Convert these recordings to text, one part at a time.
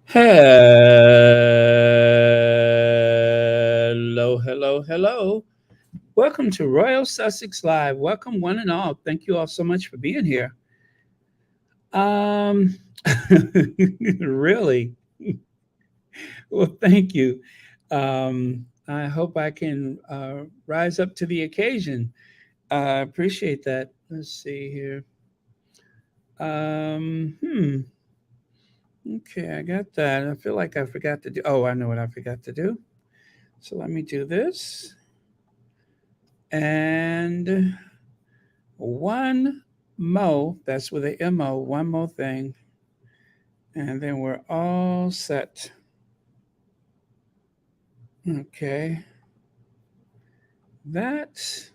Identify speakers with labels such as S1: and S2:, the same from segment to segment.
S1: Hello, hello, hello. Welcome to Royal Sussex Live. Welcome, one and all. Thank you all so much for being here. Um, really? Well, thank you. I hope I can rise up to the occasion. I appreciate that. Let's see here. Hmm. Okay, I got that. I feel like I forgot to do. Oh, I know what I forgot to do. So let me do this. And one mo, that's with a mo, one more thing. And then we're all set. Okay. That's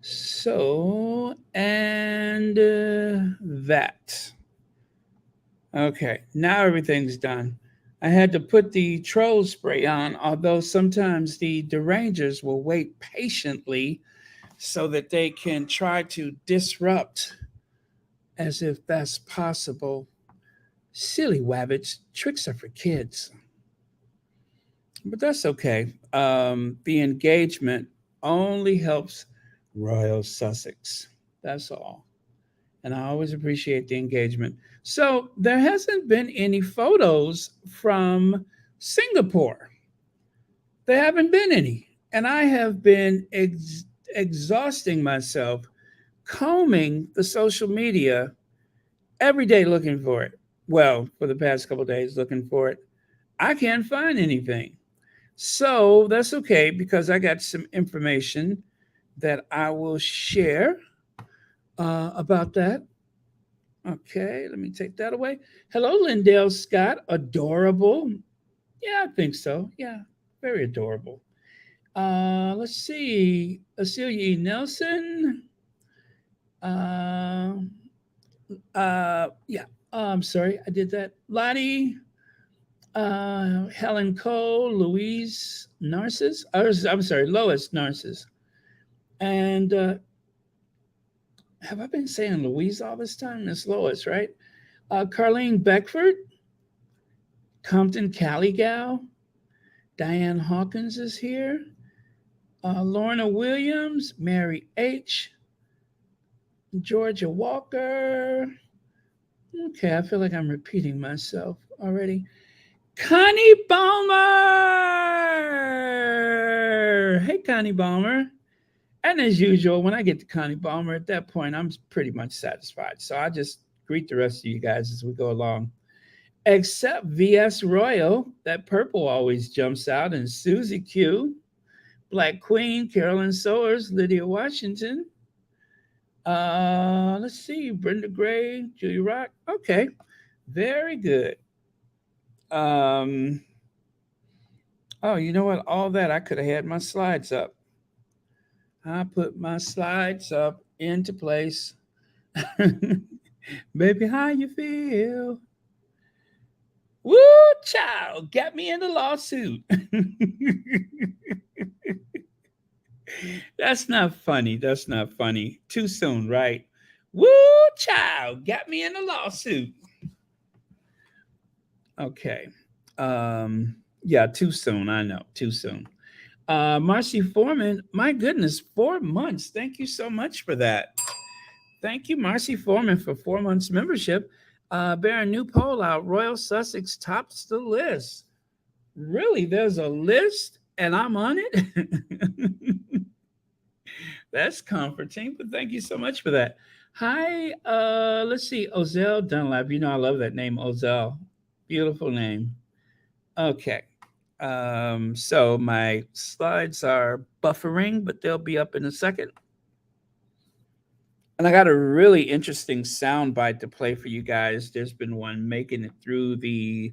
S1: so. And that. Okay. Now everything's done. I had to put the troll spray on, although sometimes the derangers will wait patiently so that they can try to disrupt, as if that's possible. Silly wabbits, tricks are for kids. But that's okay. The engagement only helps Royal Sussex. That's all. And I always appreciate the engagement. So there hasn't been any photos from Singapore. There haven't been any. And I have been exhausting myself combing the social media every day looking for it. Well, for the past couple of days looking for it. I can't find anything. So that's okay because I got some information that I will share about that. Okay, let me take that away. Hello, Lindell Scott. Adorable. Yeah, I think so. Yeah, very adorable. Let's see. Acelia Nelson. Uh, yeah. I'm sorry, I did that. Lottie. Helen Cole, Louise Narcissus. I'm sorry, Lois Narcissus. And have I been saying Louise all this time? It's Lois, right? Carlene Beckford, Compton Caligal, Diane Hawkins is here. Lorna Williams, Mary H., Georgia Walker. Okay, I feel like I'm repeating myself already. Connie Balmer! Hey, Connie Balmer. And as usual, when I get to Connie Balmer, at that point, I'm pretty much satisfied. So I just greet the rest of you guys as we go along. Except VS Royal, that purple always jumps out, and Susie Q, Black Queen, Carolyn Sowers, Lydia Washington. Let's see, Brenda Gray, Julia Rock. Okay, very good. Um, oh, you know what? All that I could have had my slides up. I put my slides up into place. Baby, how you feel? Woo, child, got me in the lawsuit. That's not funny. That's not funny. Too soon, right? Woo, child, got me in the lawsuit. Okay. Yeah, too soon. I know, too soon. Marcy Foreman, my goodness, 4 months. Thank you so much for that. Thank you, Marcy Foreman, for 4 months membership. Bear a new poll out. Royal Sussex tops the list. Really, there's a list and I'm on it. That's comforting, but thank you so much for that. Hi, let's see, Ozell Dunlap. You know I love that name, Ozell. Beautiful name. Okay. So my slides are buffering, but they'll be up in a second. And I got a really interesting sound bite to play for you guys. There's been one making it through the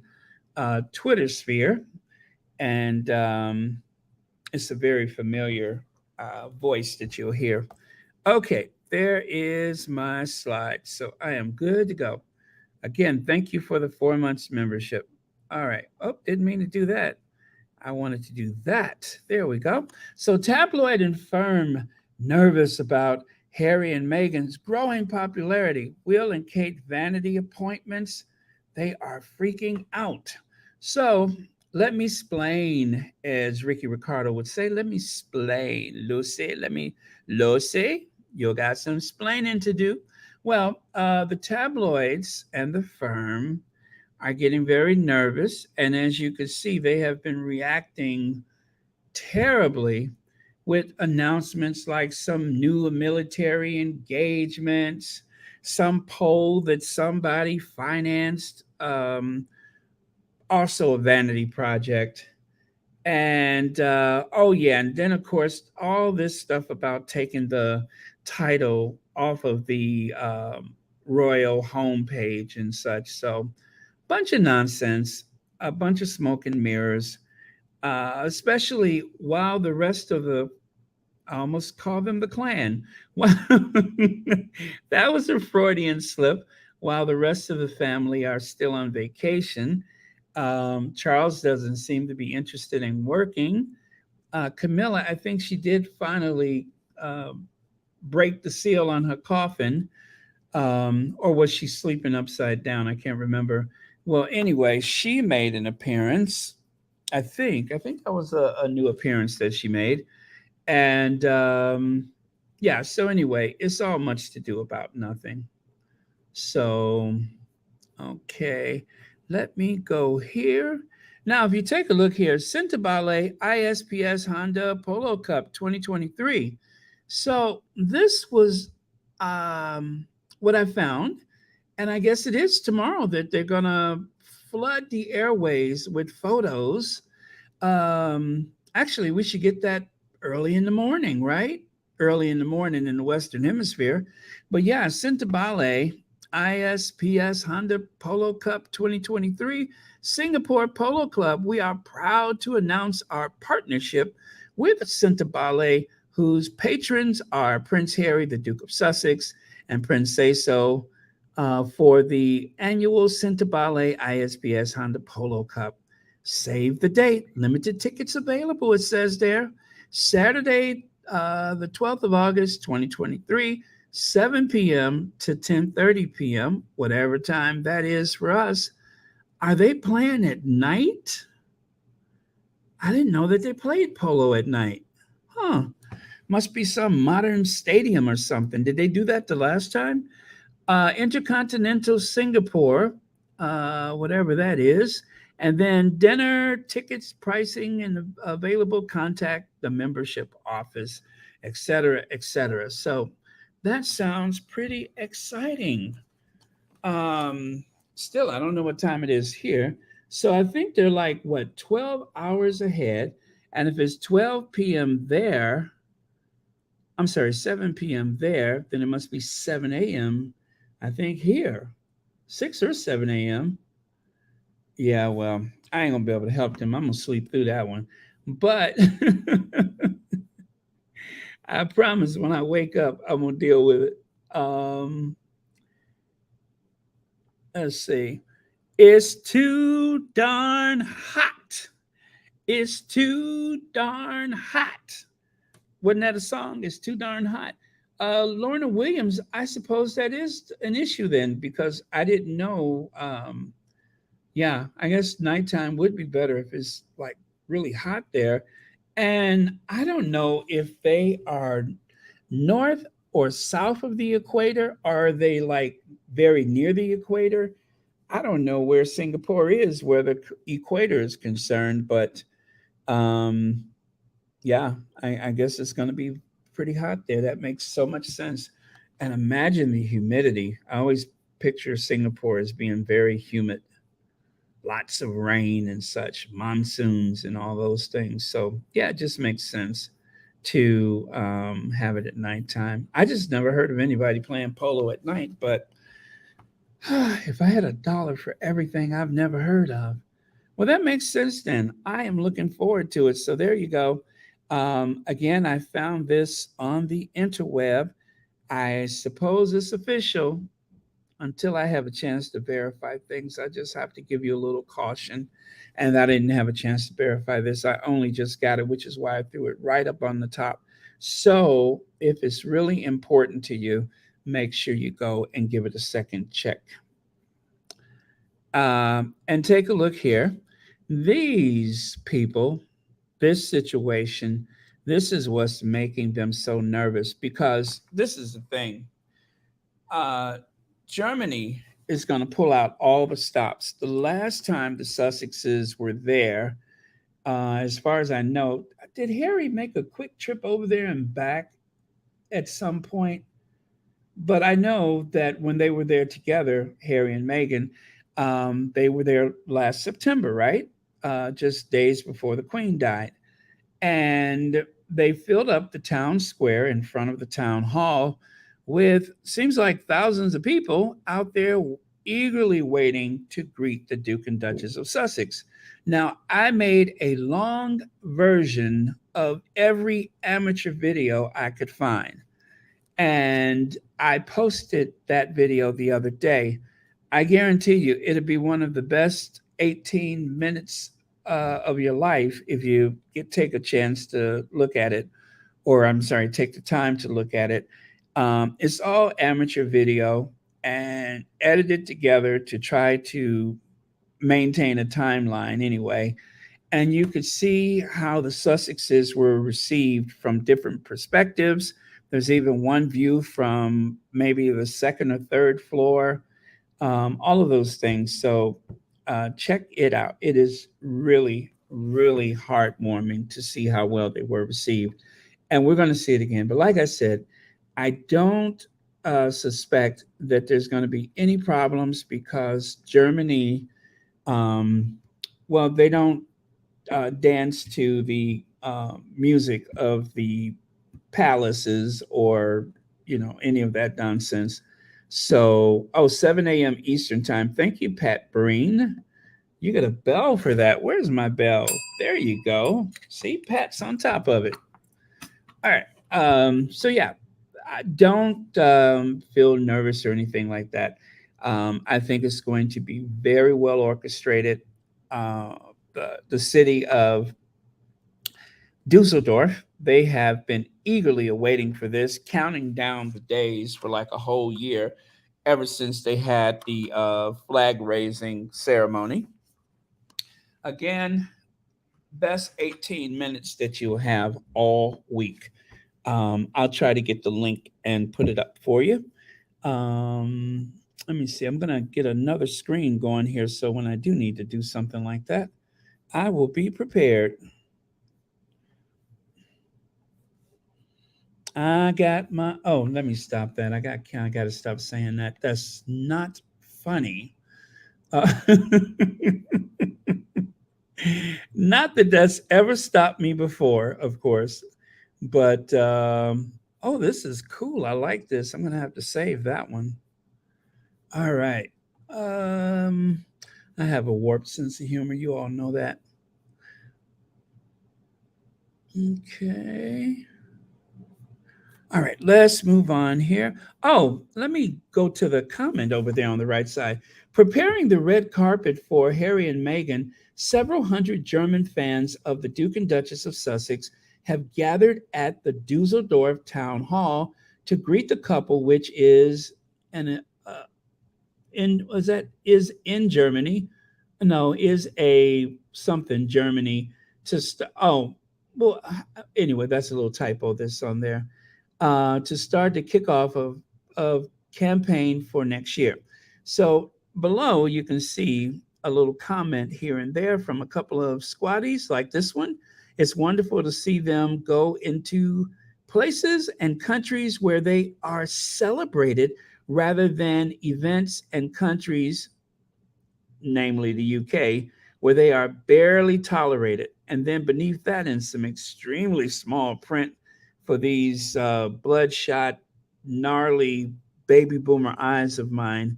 S1: Twitter sphere, and it's a very familiar voice that you'll hear. Okay, there is my slide. So I am good to go. Again, thank you for the 4 months membership. All right. Oh, didn't mean to do that. I wanted to do that. There we go. So Tabloid and Firm nervous about Harry and Meghan's growing popularity. Will and Kate Vanity appointments. They are freaking out. So let me splain, as Ricky Ricardo would say. Let me splain, Lucy. Lucy, you got some splaining to do. Well, the tabloids and the firm are getting very nervous. And as you can see, they have been reacting terribly with announcements like some new military engagements, some poll that somebody financed, also a vanity project. And oh, yeah. And then, of course, all this stuff about taking the title off of the royal homepage and such. So, bunch of nonsense, a bunch of smoke and mirrors, especially while the rest of the, I almost call them the clan. Well, that was a Freudian slip. While the rest of the family are still on vacation, Charles doesn't seem to be interested in working. Camilla, I think she did finally uh, break the seal on her coffin, or was she sleeping upside down? I can't remember. Well, anyway, she made an appearance. I think that was a new appearance that she made, and yeah. So anyway, it's all much to do about nothing. So okay, let me go here. Now, if you take a look here, Cintabale ISPS Honda Polo Cup 2023. So this was what I found, and I guess it is tomorrow that they're gonna flood the airways with photos. Actually, we should get that early in the morning, right? Early in the morning in the Western Hemisphere. But yeah, Cintabale ISPS Honda Polo Cup 2023, Singapore Polo Club. We are proud to announce our partnership with Cintabale, whose patrons are Prince Harry, the Duke of Sussex, and Princess for the annual Cintabale ISPS Honda Polo Cup. Save the date. Limited tickets available, it says there. Saturday, the 12th of August, 2023, 7 p.m. to 10:30 p.m., whatever time that is for us. Are they playing at night? I didn't know that they played polo at night. Huh. Must be some modern stadium or something. Did they do that the last time? Intercontinental Singapore, whatever that is. And then dinner, tickets, pricing, and available, contact the membership office, etc., etc. So that sounds pretty exciting. Still, I don't know what time it is here. So I think they're like, what, 12 hours ahead. And if it's 12 p.m. there, I'm sorry, 7 p.m. there, then it must be 7 a.m., I think, here. 6 or 7 a.m. Yeah, well, I ain't gonna be able to help them. I'm gonna sleep through that one. But I promise when I wake up, I'm gonna deal with it. Let's see. It's too darn hot. It's too darn hot. Wasn't that a song? It's too darn hot. Lorna Williams, I suppose that is an issue then, because I didn't know. Yeah, I guess nighttime would be better if it's like really hot there. And I don't know if they are north or south of the equator. Are they like very near the equator? I don't know where Singapore is, where the equator is concerned, but um, yeah, I guess it's going to be pretty hot there. That makes so much sense. And imagine the humidity. I always picture Singapore as being very humid, lots of rain and such, monsoons and all those things. So yeah, it just makes sense to have it at nighttime. I just never heard of anybody playing polo at night, but if I had a dollar for everything I've never heard of, well, that makes sense then. I am looking forward to it. So there you go. Again, I found this on the interweb. I suppose it's official. Until I have a chance to verify things, I just have to give you a little caution. And I didn't have a chance to verify this. I only just got it, which is why I threw it right up on the top. So if it's really important to you, make sure you go and give it a second check. And take a look here. These people, this situation, this is what's making them so nervous because this is the thing. Uh, Germany is going to pull out all the stops. The last time the Sussexes were there, as far as I know, did Harry make a quick trip over there and back at some point? But I know that when they were there together, Harry and Meghan, they were there last September, right? Just days before the Queen died. And they filled up the town square in front of the town hall with seems like thousands of people out there eagerly waiting to greet the Duke and Duchess of Sussex. Now, I made a long version of every amateur video I could find, and I posted that video the other day. I guarantee you it'll be one of the best 18 minutes of your life if you take a chance to look at it, or I'm sorry, take the time to look at it. It's all amateur video and edited together to try to maintain a timeline anyway. And you could see how the Sussexes were received from different perspectives. There's even one view from maybe the second or third floor, all of those things. So check it out. It is really, really heartwarming to see how well they were received. And we're going to see it again. But like I said, I don't suspect that there's going to be any problems because Germany, um, well, they don't dance to the music of the palaces or any of that nonsense. So, 7 a.m. Eastern time. Thank you, Pat Breen. You got a bell for that. Where's my bell? There you go. See, Pat's on top of it. All right. So yeah, I don't feel nervous or anything like that. I think it's going to be very well orchestrated. Uh, the city of Dusseldorf, they have been eagerly awaiting for this, counting down the days for like a whole year, ever since they had the flag raising ceremony. Again, best 18 minutes that you'll have all week. I'll try to get the link and put it up for you. Let me see. I'm going to get another screen going here. So when I do need to do something like that, I will be prepared. I got my. Oh, let me stop that. I got to stop saying that. That's not funny. Uh, not that that's ever stopped me before, of course. But oh, this is cool. I like this. I'm gonna have to save that one. All right. Um, I have a warped sense of humor. You all know that. Okay. All right, let's move on here. Oh, let me go to the comment over there on the right side. Preparing the red carpet for Harry and Meghan, several hundred German fans of the Duke and Duchess of Sussex have gathered at the Dusseldorf town hall to greet the couple, which is an in was that is in Germany. No, is a something Germany oh, well, anyway, that's a little typo that's on there. To start the kickoff of campaign for next year. So below you can see a little comment here and there from a couple of squatties like this one. It's wonderful to see them go into places and countries where they are celebrated rather than events and countries, namely the UK, where they are barely tolerated. And then beneath that, in some extremely small print for these bloodshot, gnarly baby boomer eyes of mine,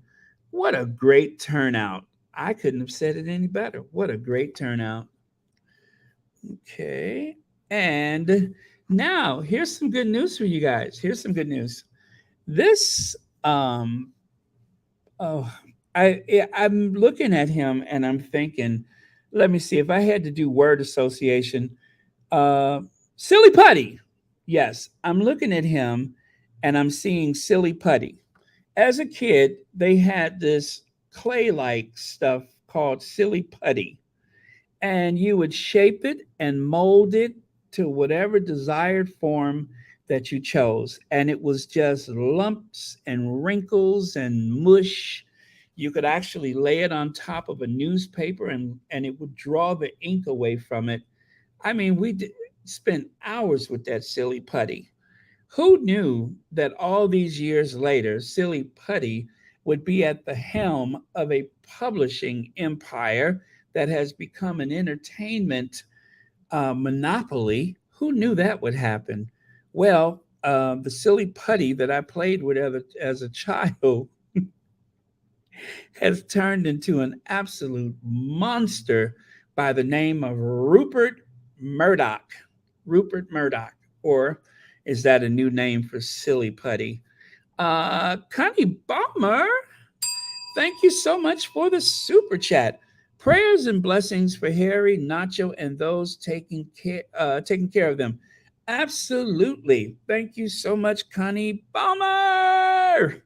S1: what a great turnout. I couldn't have said it any better. What a great turnout. Okay. And now here's some good news for you guys. Here's some good news. This oh, I'm looking at him and I'm thinking, let me see if I had to do word association. Uh, Silly Putty. Yes, I'm looking at him and I'm seeing Silly Putty. As a kid, they had this. clay-like stuff called silly putty, and you would shape it and mold it to whatever desired form that you chose. And it was just lumps and wrinkles and mush. You could actually lay it on top of a newspaper, and it would draw the ink away from it. I mean, spent hours with that silly putty. Who knew that all these years later, silly putty would be at the helm of a publishing empire that has become an entertainment monopoly? Who knew that would happen? Well, the silly putty that I played with as a child has turned into an absolute monster by the name of Rupert Murdoch. Rupert Murdoch. Or is that a new name for silly putty? Connie Balmer, thank you so much for the super chat. Prayers and blessings for Harry, Nacho, and those taking care of them. Absolutely. Thank you so much, Connie Balmer.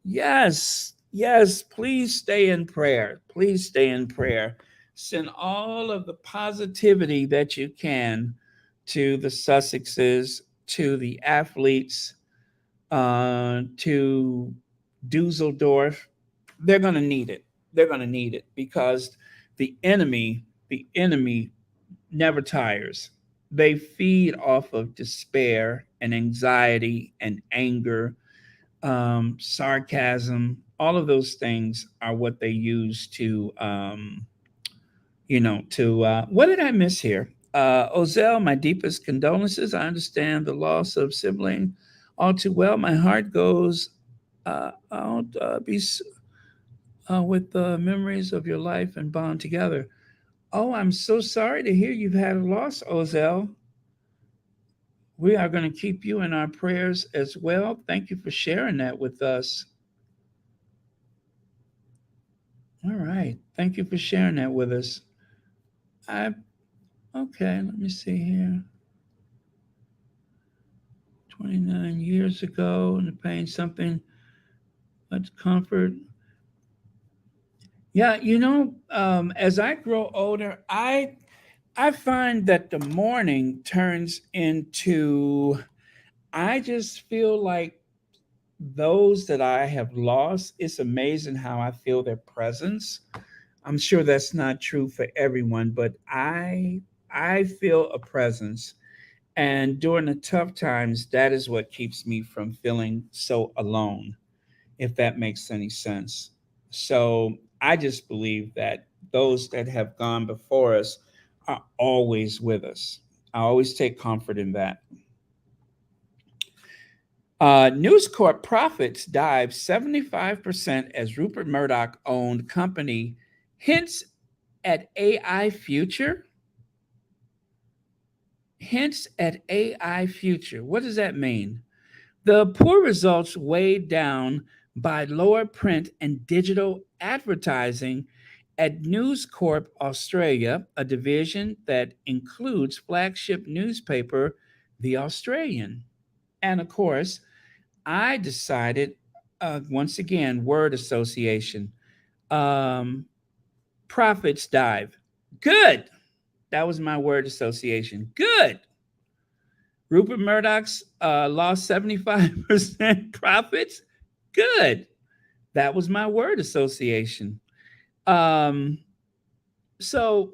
S1: Yes, yes, please stay in prayer. Please stay in prayer. Send all of the positivity that you can to the Sussexes, to the athletes, to Dusseldorf. They're going to need it. They're going to need it because the enemy never tires. They feed off of despair and anxiety and anger, sarcasm. All of those things are what they use to, what did I miss here? Ozell, my deepest condolences. I understand the loss of sibling all too well. My heart goes out with the memories of your life and bond together. Oh, I'm so sorry to hear you've had a loss, Ozell. We are going to keep you in our prayers as well. Thank you for sharing that with us. All right. Thank you for sharing that with us. I Okay, let me see here. 29 years ago, and the pain something but comfort. Yeah, as I grow older, I find that the morning turns into, I just feel like those that I have lost, it's amazing how I feel their presence. I'm sure that's not true for everyone, but I feel a presence. And during the tough times, that is what keeps me from feeling so alone, if that makes any sense. So I just believe that those that have gone before us are always with us. I always take comfort in that. News Corp profits dive 75% as Rupert Murdoch owned company hints at AI future. Hints at AI future. What does that mean? The poor results weighed down by lower print and digital advertising at News Corp Australia, a division that includes flagship newspaper The Australian. And of course, I decided, once again, word association, um, profits dive. Good. That was my word association. Good. Rupert Murdoch's lost 75% profits. Good. That was my word association. Um, so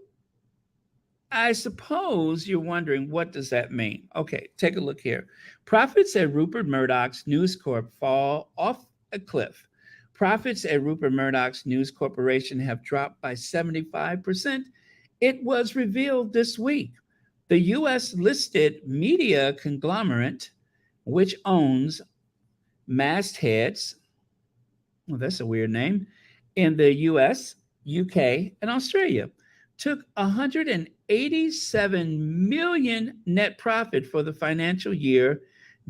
S1: I suppose you're wondering, what does that mean? Okay, take a look here. Profits at Rupert Murdoch's News Corp fall off a cliff. Profits at Rupert Murdoch's News Corporation have dropped by 75%. It was revealed this week. The US listed media conglomerate, which owns mastheads, well, that's a weird name, in the US, UK, and Australia, took 187 million net profit for the financial year,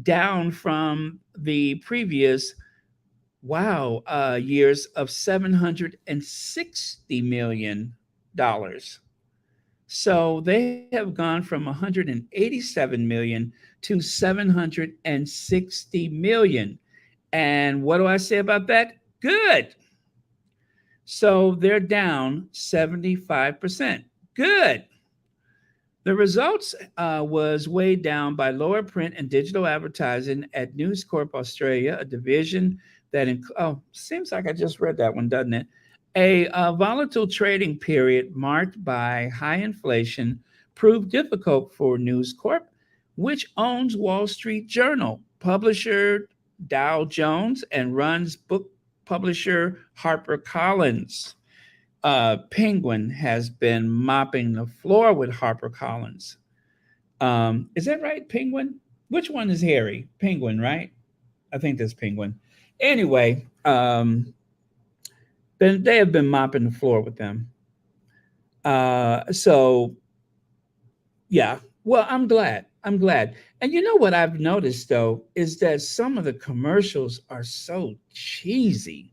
S1: down from the previous years of $760 million. So they have gone from 187 million to 760 million. And what do I say about that? Good. So they're down 75%. Good. The results was weighed down by lower print and digital advertising at News Corp Australia, a division that, seems like I just read that one, doesn't it? A volatile trading period marked by high inflation proved difficult for News Corp, which owns Wall Street Journal, publisher Dow Jones, and runs book publisher HarperCollins. Penguin has been mopping the floor with HarperCollins. Is that right, Penguin? Which one is Harry? Penguin, right? I think that's Penguin. Anyway, they have been mopping the floor with them. So yeah, well, I'm glad. I'm glad. And you know what I've noticed though is that some of the commercials are so cheesy.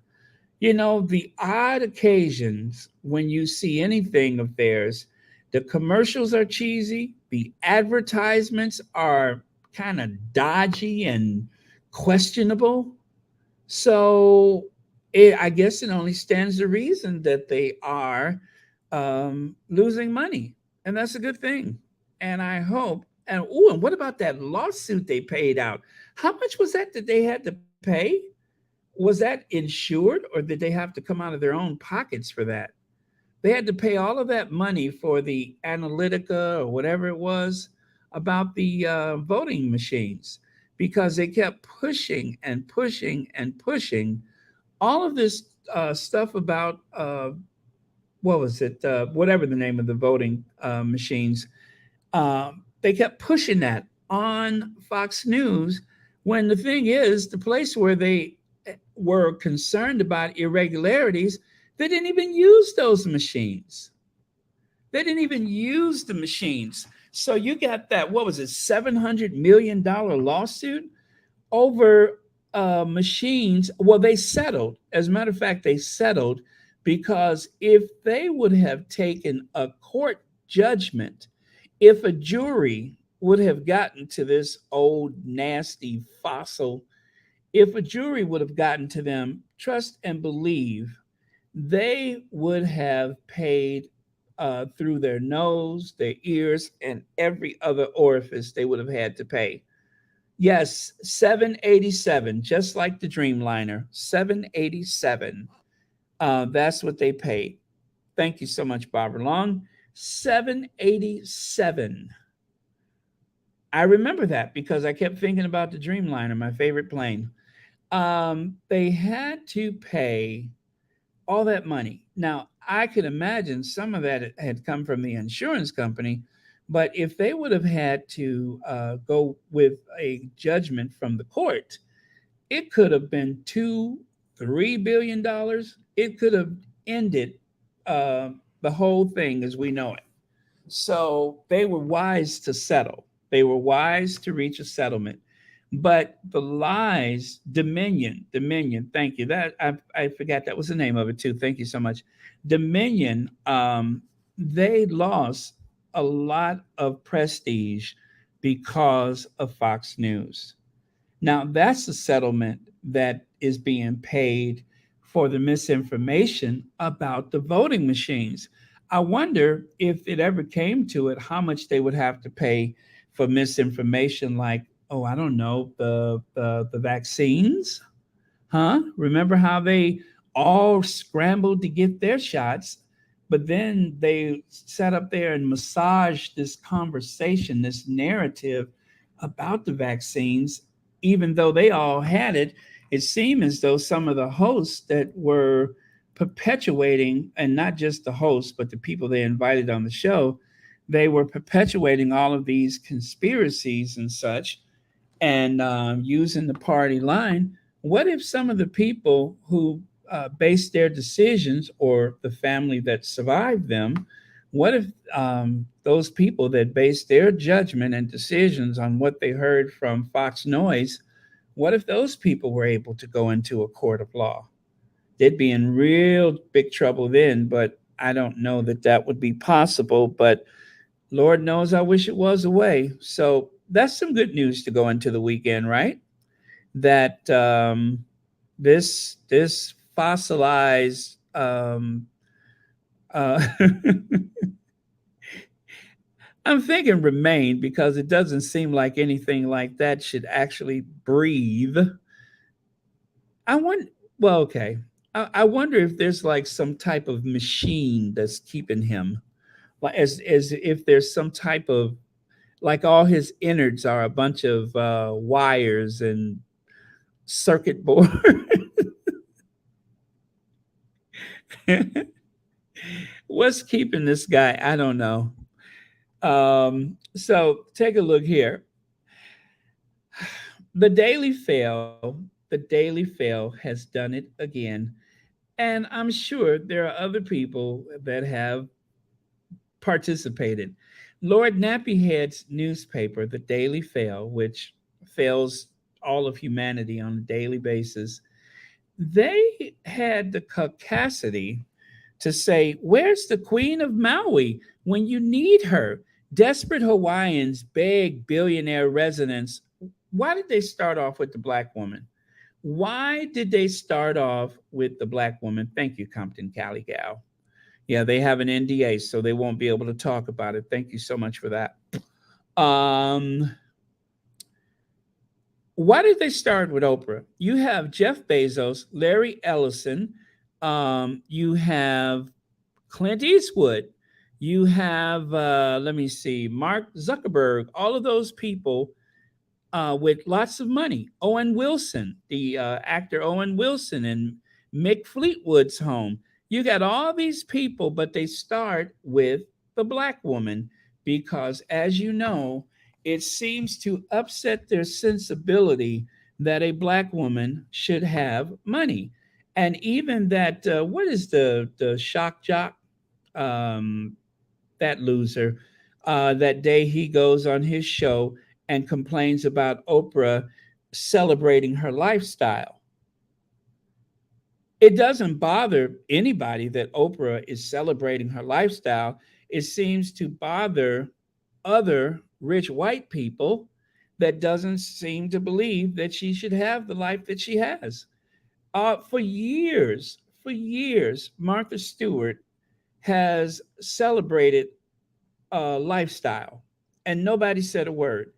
S1: You know, the odd occasions when you see anything of theirs, the commercials are cheesy, the advertisements are kind of dodgy and questionable. So I guess it only stands to reason that they are losing money. And that's a good thing. And I hope, and what about that lawsuit they paid out? How much was that they had to pay? Was that insured or did they have to come out of their own pockets for that? They had to pay all of that money for the Analytica or whatever it was about the voting machines because they kept pushing and pushing and pushing all of this stuff about what was it? Whatever the name of the voting machines. They kept pushing that on Fox News when the thing is, the place where they were concerned about irregularities, they didn't even use those machines. They didn't even use the machines. So you got that, what was it, $700 million lawsuit over machines. Well, they settled. As a matter of fact, they settled because if they would have taken a court judgment, if a jury would have gotten to this old, nasty fossil, if a jury would have gotten to them, trust and believe, they would have paid through their nose, their ears, and every other orifice they would have had to pay. Yes, 787, just like the Dreamliner, 787. That's what they paid. Thank you so much, Barbara Long. 787. I remember that because I kept thinking about the Dreamliner, my favorite plane. They had to pay all that money. Now, I could imagine some of that had come from the insurance company, but if they would have had to go with a judgment from the court, it could have been $2, $3 billion. It could have ended the whole thing as we know it. So they were wise to settle. They were wise to reach a settlement. But the lies, Dominion, thank you. That I forgot that was the name of it too. Thank you so much. Dominion, they lost a lot of prestige because of Fox News. Now, that's a settlement that is being paid for the misinformation about the voting machines. I wonder if it ever came to it, how much they would have to pay for misinformation, like, oh, I don't know, the vaccines, huh? Remember how they all scrambled to get their shots, but then they sat up there and massaged this conversation, this narrative about the vaccines, even though they all had it. It seemed as though some of the hosts that were perpetuating, and not just the hosts, but the people they invited on the show, they were perpetuating all of these conspiracies and such and using the party line. What if some of the people who based their decisions, or the family that survived them, what if those people that based their judgment and decisions on what they heard from Fox Noise, what if those people were able to go into a court of law? They'd be in real big trouble then, but I don't know that that would be possible. But Lord knows I wish it was a way. So that's some good news to go into the weekend, right? That this fossilized Um, uh, I'm thinking remain because it doesn't seem like anything like that should actually breathe. I want. Well, okay. I wonder if there's like some type of machine that's keeping him, like as if there's some type of, like, all his innards are a bunch of wires and circuit board. What's keeping this guy? I don't know. So take a look here. The Daily Fail has done it again. And I'm sure there are other people that have participated. Lord Nappyhead's newspaper, the Daily Fail, which fails all of humanity on a daily basis, they had the caucasity to say, "Where's the Queen of Maui when you need her?" Desperate Hawaiians beg billionaire residents. Why did they start off with the black woman? Why did they start off with the black woman? Thank you, Compton Caligal. Yeah, they have an NDA, so they won't be able to talk about it. Thank you so much for that. Um, why did they start with Oprah? You have Jeff Bezos, Larry Ellison, you have Clint Eastwood, you have, let me see, Mark Zuckerberg, all of those people with lots of money. Owen Wilson, the actor Owen Wilson, and Mick Fleetwood's home. You got all these people, but they start with the black woman because, as you know, it seems to upset their sensibility that a black woman should have money. And even that, what is the shock jock? Um, that loser, that day he goes on his show and complains about Oprah celebrating her lifestyle. It doesn't bother anybody that Oprah is celebrating her lifestyle. It seems to bother other rich white people that doesn't seem to believe that she should have the life that she has. For years, Martha Stewart has celebrated lifestyle, and nobody said a word.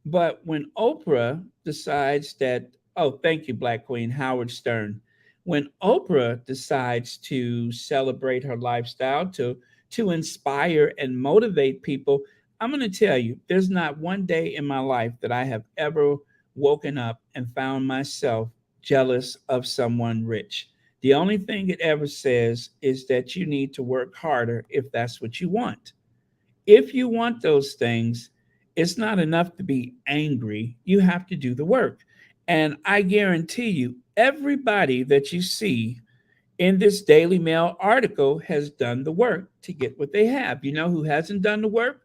S1: But when Oprah decides that, oh, thank you, Black Queen, Howard Stern. When Oprah decides to celebrate her lifestyle, to inspire and motivate people, I'm going to tell you, there's not one day in my life that I have ever woken up and found myself jealous of someone rich. The only thing it ever says is that you need to work harder if that's what you want. If you want those things, it's not enough to be angry. You have to do the work. And I guarantee you, everybody that you see in this Daily Mail article has done the work to get what they have. You know who hasn't done the work?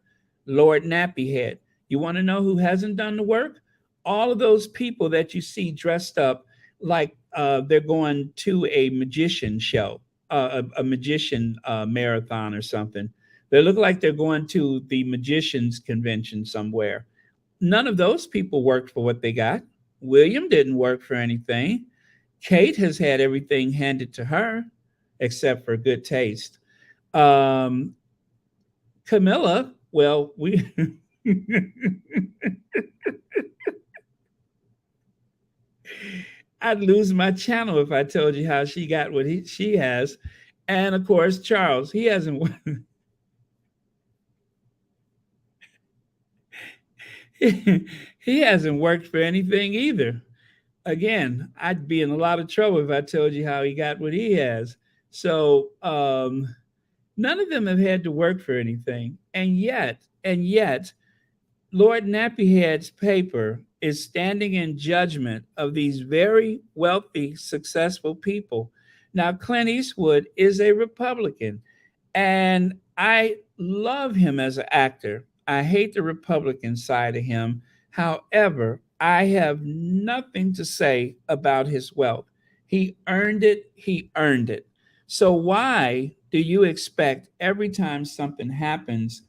S1: Lord Nappyhead. You want to know who hasn't done the work? All of those people that you see dressed up like they're going to a magician show, a magician marathon or something. They look like they're going to the magicians convention somewhere. None of those people worked for what they got. William didn't work for anything. Kate has had everything handed to her except for good taste. Um, Camilla, well, we I'd lose my channel if I told you how she got what she has. And of course, Charles, he hasn't he hasn't worked for anything either. Again, I'd be in a lot of trouble if I told you how he got what he has. So none of them have had to work for anything, and yet, Lord Nappyhead's paper is standing in judgment of these very wealthy, successful people. Now, Clint Eastwood is a Republican, and I love him as an actor. I hate the Republican side of him. However, I have nothing to say about his wealth. He earned it. He earned it. So, why do you expect every time something happens,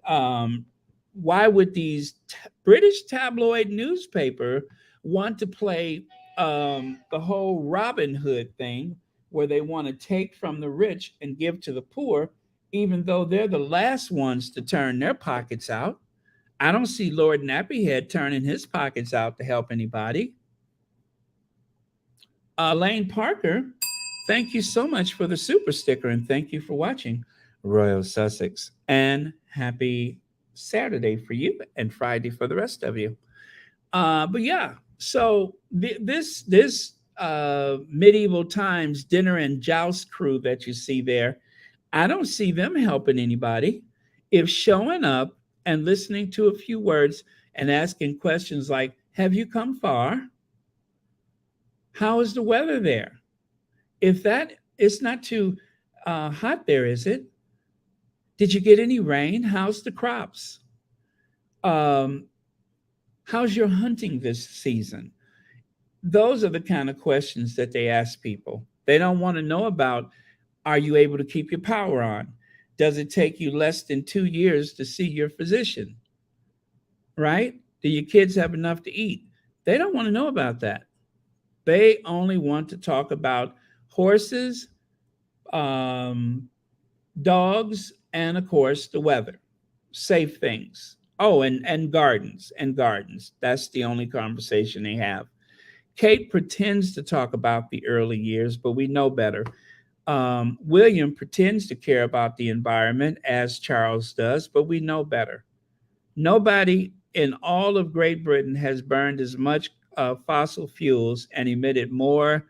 S1: um, why would these British tabloid newspaper want to play the whole Robin Hood thing where they want to take from the rich and give to the poor, even though they're the last ones to turn their pockets out. I don't see Lord Nappyhead turning his pockets out to help anybody. Lane Parker, thank you so much for the super sticker and thank you for watching Royal Sussex. And happy Saturday for you and Friday for the rest of you. But yeah, so this medieval times dinner and joust crew that you see there, I don't see them helping anybody. If showing up and listening to a few words and asking questions like, "Have you come far? How is the weather there? If that it's not too hot there, is it? Did you get any rain? How's the crops? Um, how's your hunting this season?" Those are the kind of questions that they ask people. They don't want to know about, are you able to keep your power on? Does it take you less than 2 years to see your physician? Right? Do your kids have enough to eat? They don't want to know about that. They only want to talk about horses, um, dogs, and of course, the weather, safe things. Oh, and gardens and gardens. That's the only conversation they have. Kate pretends to talk about the early years, but we know better. William pretends to care about the environment as Charles does, but we know better. Nobody in all of Great Britain has burned as much fossil fuels and emitted more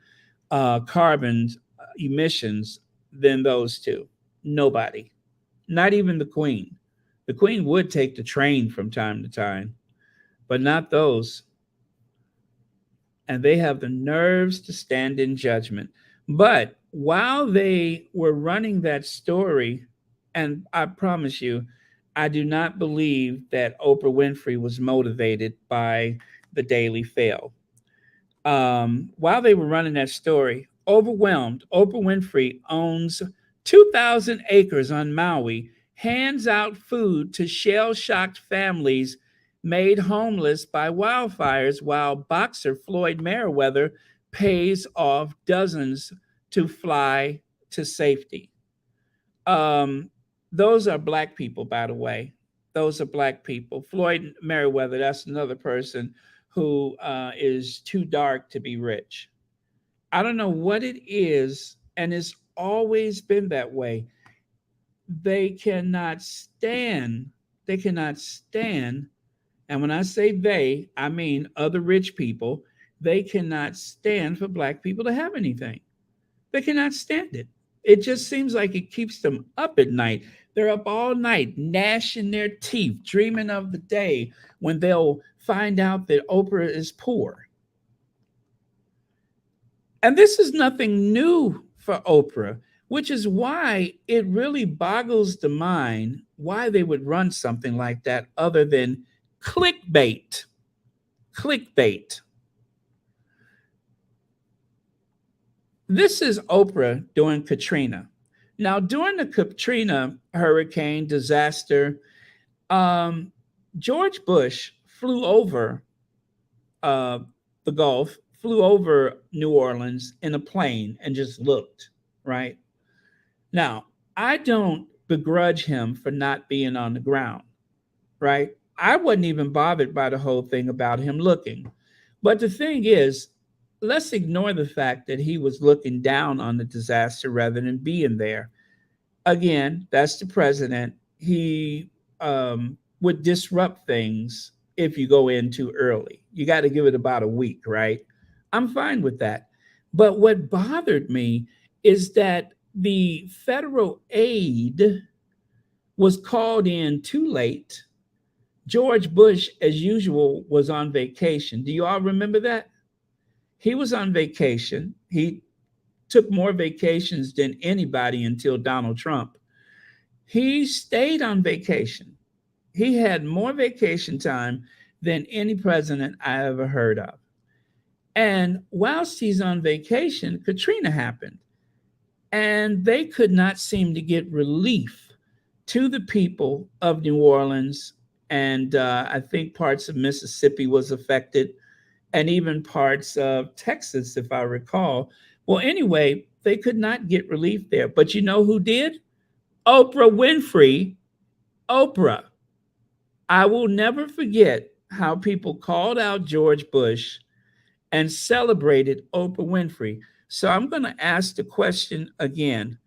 S1: carbon emissions than those two. Nobody, not even the Queen. The Queen would take the train from time to time, but not those. And they have the nerves to stand in judgment. But while they were running that story, and I promise you, I do not believe that Oprah Winfrey was motivated by the Daily Fail. While they were running that story, overwhelmed, Oprah Winfrey owns 2,000 acres on Maui, hands out food to shell shocked families made homeless by wildfires, while boxer Floyd Mayweather pays off dozens to fly to safety. Um, those are black people, by the way. Those are black people. Floyd Mayweather, that's another person who is too dark to be rich. I don't know what it is, and it's always been that way. They cannot stand, they cannot stand, and when I say they, I mean other rich people, they cannot stand for black people to have anything. They cannot stand it. It just seems like it keeps them up at night. They're up all night, gnashing their teeth, dreaming of the day when they'll find out that Oprah is poor. And this is nothing new for Oprah, which is why it really boggles the mind why they would run something like that other than clickbait. Clickbait. This is Oprah doing Katrina. Now, during the Katrina hurricane disaster, um, George Bush flew over uh, the Gulf, flew over New Orleans in a plane and just looked, right? Now, I don't begrudge him for not being on the ground, right? I wasn't even bothered by the whole thing about him looking. But the thing is, let's ignore the fact that he was looking down on the disaster rather than being there. Again, that's the president. He would disrupt things if you go in too early. You got to give it about a week, right? I'm fine with that. But what bothered me is that the federal aid was called in too late. George Bush, as usual, was on vacation. Do you all remember that? He was on vacation. He took more vacations than anybody until Donald Trump. He stayed on vacation. He had more vacation time than any president I ever heard of. And whilst he's on vacation, Katrina happened. And they could not seem to get relief to the people of New Orleans. And I think parts of Mississippi was affected, and even parts of Texas, if I recall. Well, anyway, They could not get relief there. But you know who did? Oprah Winfrey. Oprah. I will never forget how people called out George Bush and celebrated Oprah Winfrey. So I'm going to ask the question again.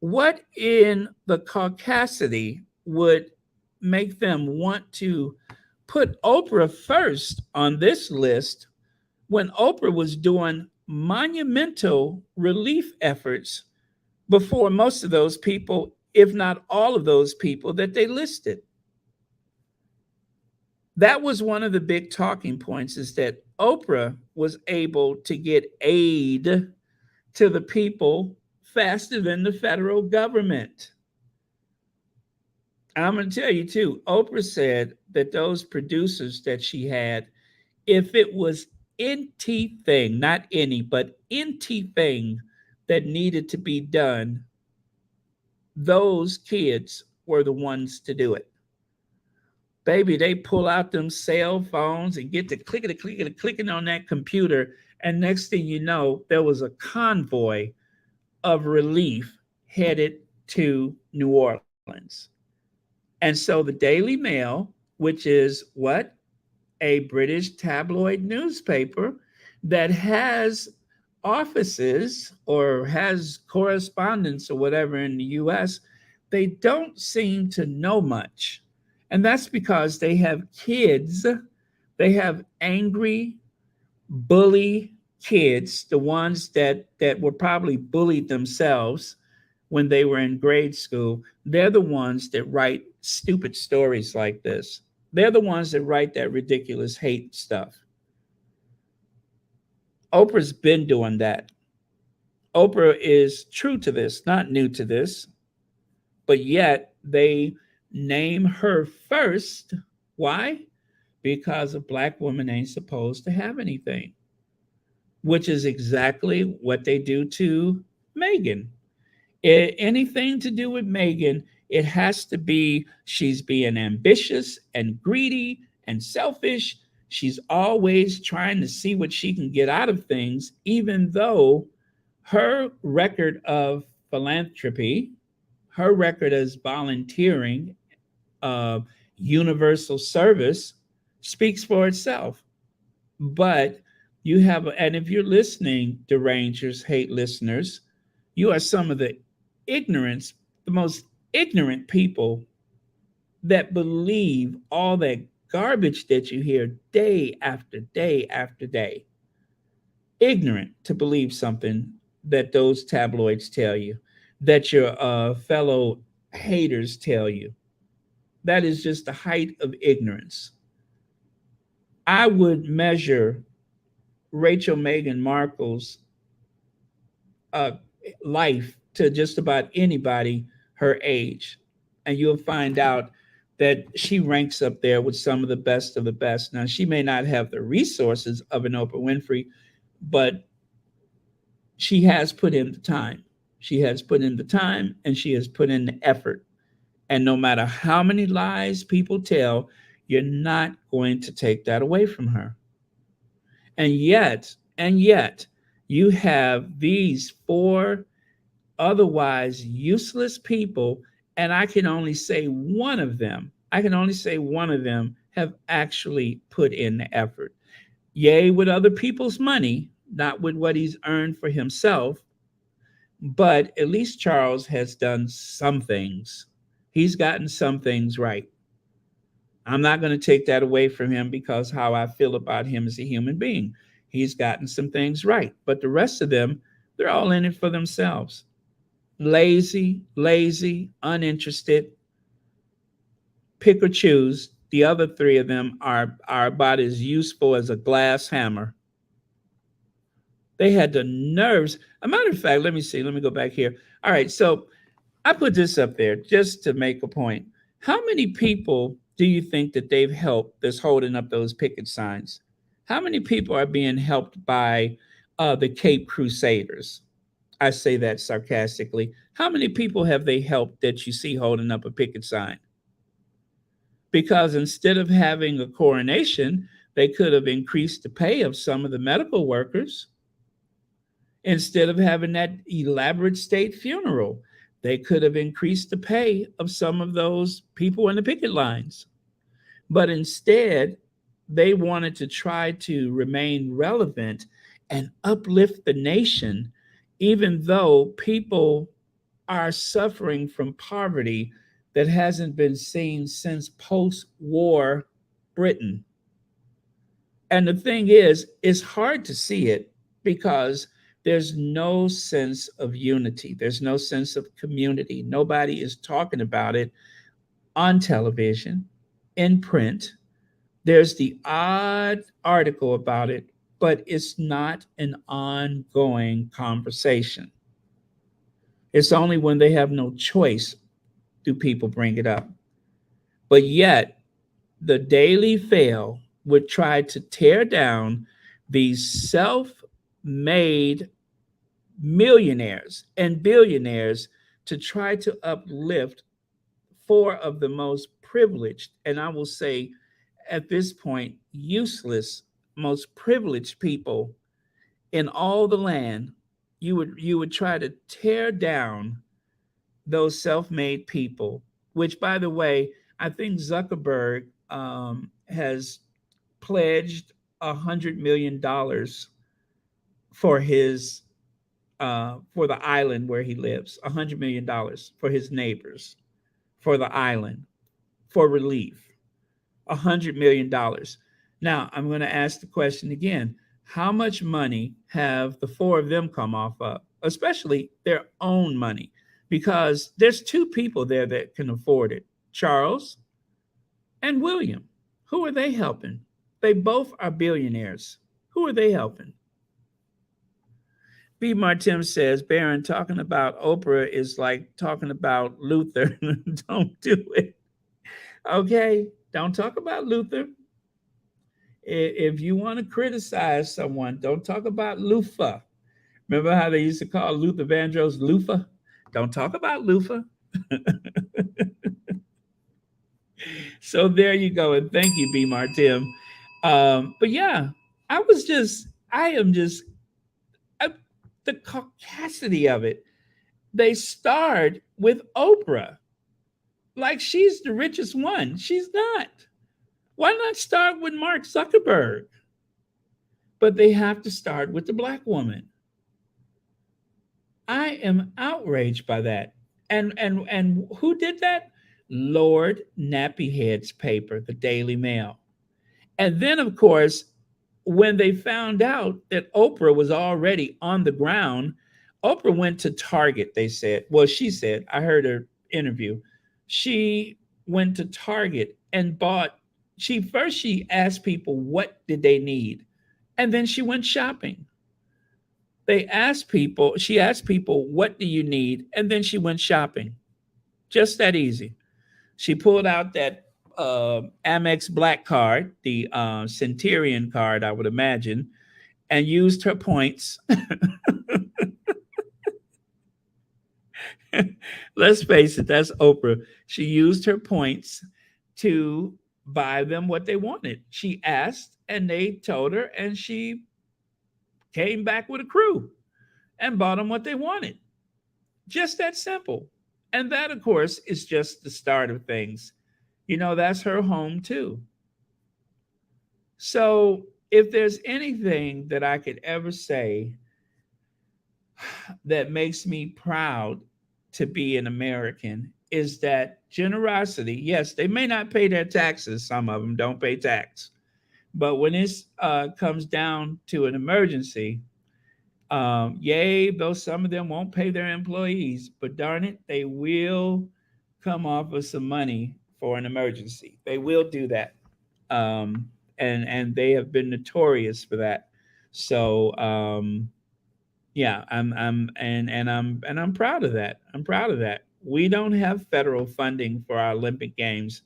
S1: What in the caucasity would make them want to put Oprah first on this list when Oprah was doing monumental relief efforts before most of those people, if not all of those people that they listed? That was one of the big talking points, is that Oprah was able to get aid to the people faster than the federal government. And I'm going to tell you too, Oprah said that those producers that she had, if it was anything, not any, but anything that needed to be done, those kids were the ones to do it. Baby, they pull out them cell phones and get to clicking on that computer. And next thing you know, there was a convoy of relief headed to New Orleans. And so the Daily Mail, which is what? A British tabloid newspaper that has offices or has correspondence or whatever in the US, they don't seem to know much. And that's because they have kids, they have angry, bully kids, the ones that were probably bullied themselves when they were in grade school. They're the ones that write stupid stories like this. They're the ones that write that ridiculous hate stuff. Oprah's been doing that. Oprah is true to this, not new to this, but yet they name her first. Why? Because a black woman ain't supposed to have anything, which is exactly what they do to Meghan. Anything to do with Meghan, it has to be she's being ambitious and greedy and selfish. She's always trying to see what she can get out of things, even though her record of philanthropy, her record as volunteering, universal service speaks for itself. But you have, and if you're listening, derangers, hate listeners, you are some of the most ignorant people that believe all that garbage that you hear day after day after day. Ignorant to believe something that those tabloids tell you, that your fellow haters tell you. That is just the height of ignorance. I would measure Rachel Meghan Markle's uh, life to just about anybody her age, and you'll find out that she ranks up there with some of the best of the best. Now, she may not have the resources of an Oprah Winfrey, but she has put in the time. She has put in the time and she has put in the effort. And no matter how many lies people tell, you're not going to take that away from her. And yet, you have these four otherwise useless people, and I can only say one of them have actually put in the effort. Yea, with other people's money, not with what he's earned for himself, but at least Charles has done some things. He's gotten some things right. I'm not going to take that away from him because how I feel about him as a human being. He's gotten some things right, but the rest of them, they're all in it for themselves. Lazy, uninterested, pick or choose. The other three of them are about as useful as a glass hammer. They had the nerves. A matter of fact, let me see. Let me go back here. All right, so I put this up there just to make a point. How many people do you think that they've helped that's holding up those picket signs? How many people are being helped by the Cape Crusaders? I say that sarcastically. How many people have they helped that you see holding up a picket sign? Because instead of having a coronation, they could have increased the pay of some of the medical workers. Instead of having that elaborate state funeral, they could have increased the pay of some of those people in the picket lines. But instead, they wanted to try to remain relevant and uplift the nation, even though people are suffering from poverty that hasn't been seen since post war Britain. And the thing is, it's hard to see it because there's no sense of unity, there's no sense of community. Nobody is talking about it on television, in print. There's the odd article about it, but it's not an ongoing conversation. It's only when they have no choice do people bring it up. But yet, the Daily Fail would try to tear down these self made millionaires and billionaires to try to uplift four of the most privileged, and I will say at this point, useless, most privileged people in all the land. You would try to tear down those self-made people, which, by the way, I think Zuckerberg has pledged $100 million for his for the island where he lives. $100 million for his neighbors, for the island, for relief. $100 million. Now I'm going to ask the question again: how much money have the four of them come off of, especially their own money? Because there's two people there that can afford it: Charles and William. Who are they helping? They both are billionaires. Who are they helping? B. Martin says, Baron, talking about Oprah is like talking about Luther. Don't do it. Okay? Don't talk about Luther. If you want to criticize someone, don't talk about Lufa. Remember how they used to call Luther Vandross Lufa? Don't talk about Lufa. So there you go. And thank you, B. Martin. But yeah, I am just, I, the caucasity of it. They starred with Oprah like she's the richest one. She's not. Why not start with Mark Zuckerberg? But they have to start with the black woman. I am outraged by that. And who did that? Lord Nappyhead's paper, the Daily Mail. And then, of course, when they found out that Oprah was already on the ground, Oprah went to Target, they said. Well, she said, I heard her interview. She went to Target and bought, she asked people what did they need, and then she went shopping. She asked people, what do you need? And then she went shopping. Just that easy. She pulled out that Amex Black card, the Centurion card, I would imagine, and used her points. Let's face it, that's Oprah. She used her points to buy them what they wanted. She asked, and they told her, and she came back with a crew and bought them what they wanted. Just that simple. And that, of course, is just the start of things. That's her home too. So, if there's anything that I could ever say that makes me proud to be an American, is that generosity. Yes, they may not pay their taxes. Some of them don't pay tax. But when it comes down to an emergency, yay, though some of them won't pay their employees, but darn it, they will come off with some money for an emergency. They will do that, and they have been notorious for that. So yeah, I'm proud of that. I'm proud of that. We don't have federal funding for our Olympic Games.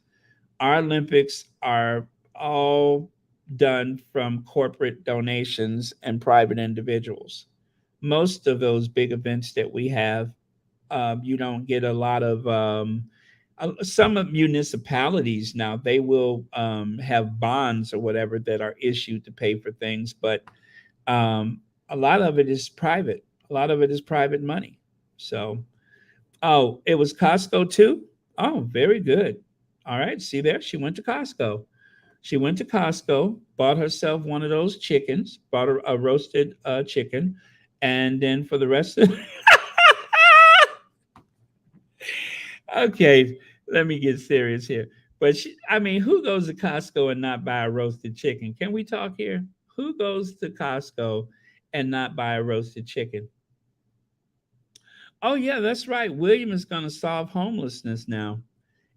S1: Our Olympics are all done from corporate donations and private individuals. Most of those big events that we have, you don't get a lot of. Some of municipalities now, they will have bonds or whatever that are issued to pay for things, but a lot of it is private. A lot of it is private money. So, oh, it was Costco too? Oh, very good. All right. See there? She went to Costco. She went to Costco, bought herself one of those chickens, bought a roasted chicken, and then for the rest of okay, let me get serious here. But I mean, who goes to Costco and not buy a roasted chicken? Can we talk here? Who goes to Costco and not buy a roasted chicken? Oh yeah, that's right. William is going to solve homelessness now,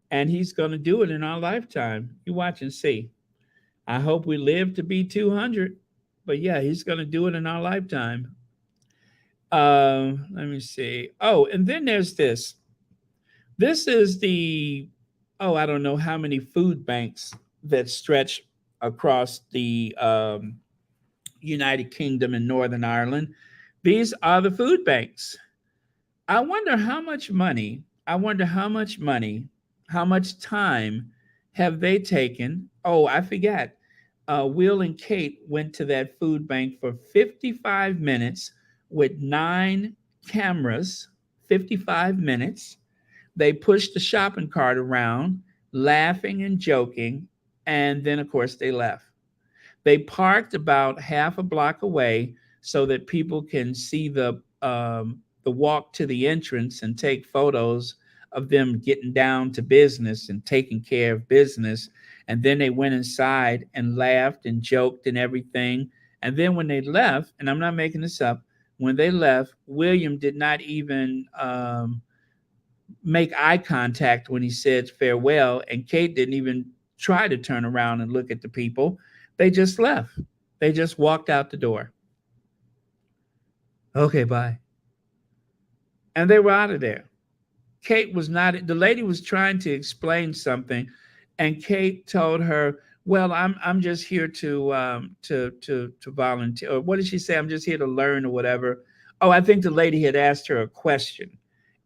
S1: and he's going to do it in our lifetime. You watch and see. I hope we live to be 200, but yeah, he's going to do it in our lifetime. Let me see. Oh, and then there's this. This is the, oh, I don't know how many food banks that stretch across the United Kingdom and Northern Ireland. These are the food banks. I wonder how much money, how much time have they taken? Oh, I forgot. Will and Kate went to that food bank for 55 minutes with 9 cameras, 55 minutes. They pushed the shopping cart around, laughing and joking, and then, of course, they left. They parked about half a block away so that people can see the walk to the entrance and take photos of them getting down to business and taking care of business. And then they went inside and laughed and joked and everything. And then when they left, and I'm not making this up, when they left, William did not even make eye contact when he said farewell, and Kate didn't even try to turn around and look at the people. They just left. They just walked out the door. Okay, bye. And they were out of there. Kate was not, the lady was trying to explain something, and Kate told her, well, I'm just here to volunteer. Or what did she say? I'm just here to learn or whatever. Oh, I think the lady had asked her a question.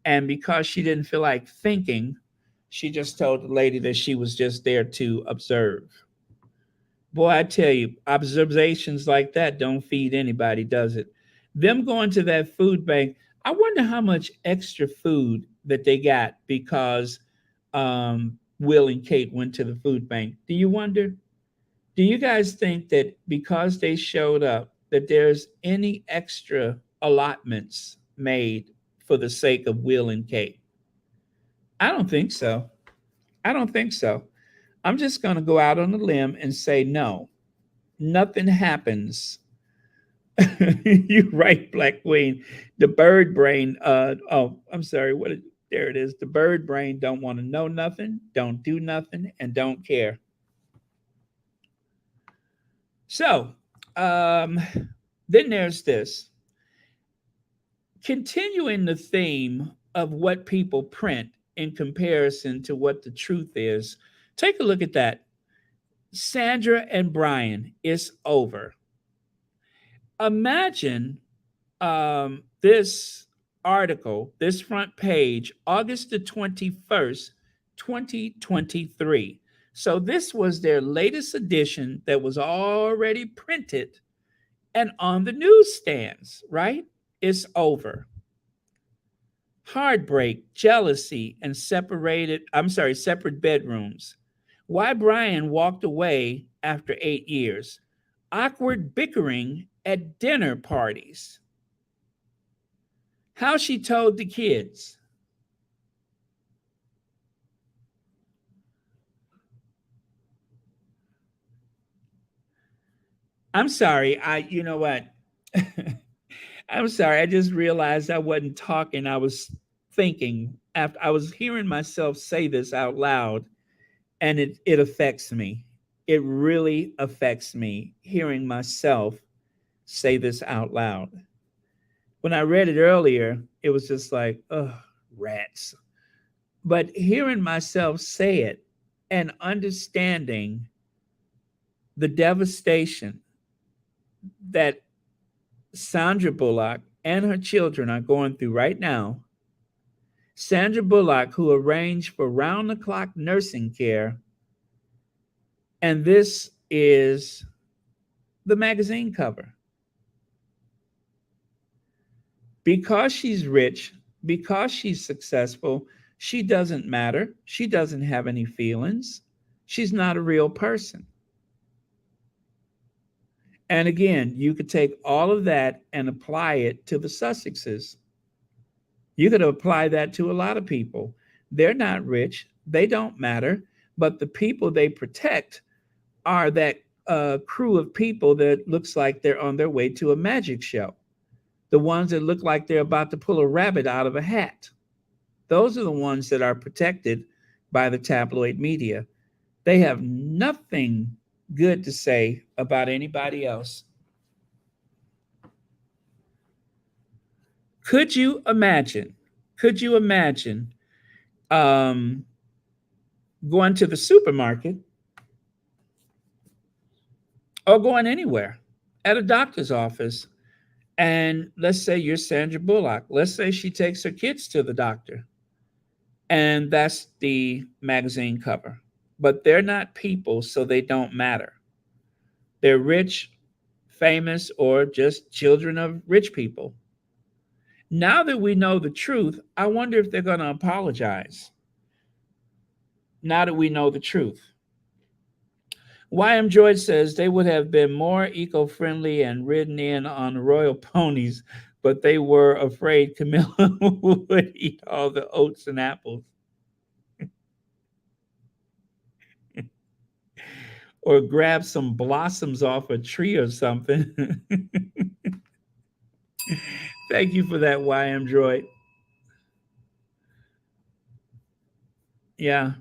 S1: And because she didn't feel like thinking, she just told the lady that she was just there to observe. Boy, I tell you, observations like that don't feed anybody, does it? Them going to that food bank, I wonder how much extra food that they got because Will and Kate went to the food bank. Do you wonder? Do you guys think that because they showed up, that there's any extra allotments made for the sake of Will and Kate? I don't think so. I don't think so. I'm just going to go out on a limb and say no. Nothing happens. You're right, Black Queen. The bird brain. Oh, I'm sorry. There it is. The bird brain don't want to know nothing, don't do nothing, and don't care. So, um, then there's this. Continuing the theme of what people print in comparison to what the truth is, take a look at that. Sandra and Brian, it's over. Imagine this article, this front page, August the 21st, 2023. So this was their latest edition that was already printed and on the newsstands, right? It's over. Heartbreak, jealousy, and separate bedrooms. Why Brian walked away after 8 years. Awkward bickering at dinner parties. How she told the kids. I'm sorry. You know what? I'm sorry. I just realized I wasn't talking. I was thinking after I was hearing myself say this out loud, and it affects me. It really affects me hearing myself say this out loud. When I read it earlier, it was just like, oh, rats. But hearing myself say it and understanding the devastation that Sandra Bullock and her children are going through right now. Sandra Bullock, who arranged for round the clock nursing care, and this is the magazine cover. Because she's rich, because she's successful, she doesn't matter. She doesn't have any feelings. She's not a real person. And again, you could take all of that and apply it to the Sussexes. You could apply that to a lot of people. They're not rich, they don't matter, but the people they protect are that crew of people that looks like they're on their way to a magic show. The ones that look like they're about to pull a rabbit out of a hat. Those are the ones that are protected by the tabloid media. They have nothing good to say about anybody else. Could you imagine? Could you imagine um, going to the supermarket or going anywhere at a doctor's office? And let's say you're Sandra Bullock. Let's say she takes her kids to the doctor, and that's the magazine cover. But they're not people, so they don't matter. They're rich, famous, or just children of rich people. Now that we know the truth, I wonder if they're going to apologize. Now that we know the truth. YM George says they would have been more eco friendly and ridden in on royal ponies, but they were afraid Camilla would eat all the oats and apples. Or grab some blossoms off a tree or something. Thank you for that, YM Droid. Yeah.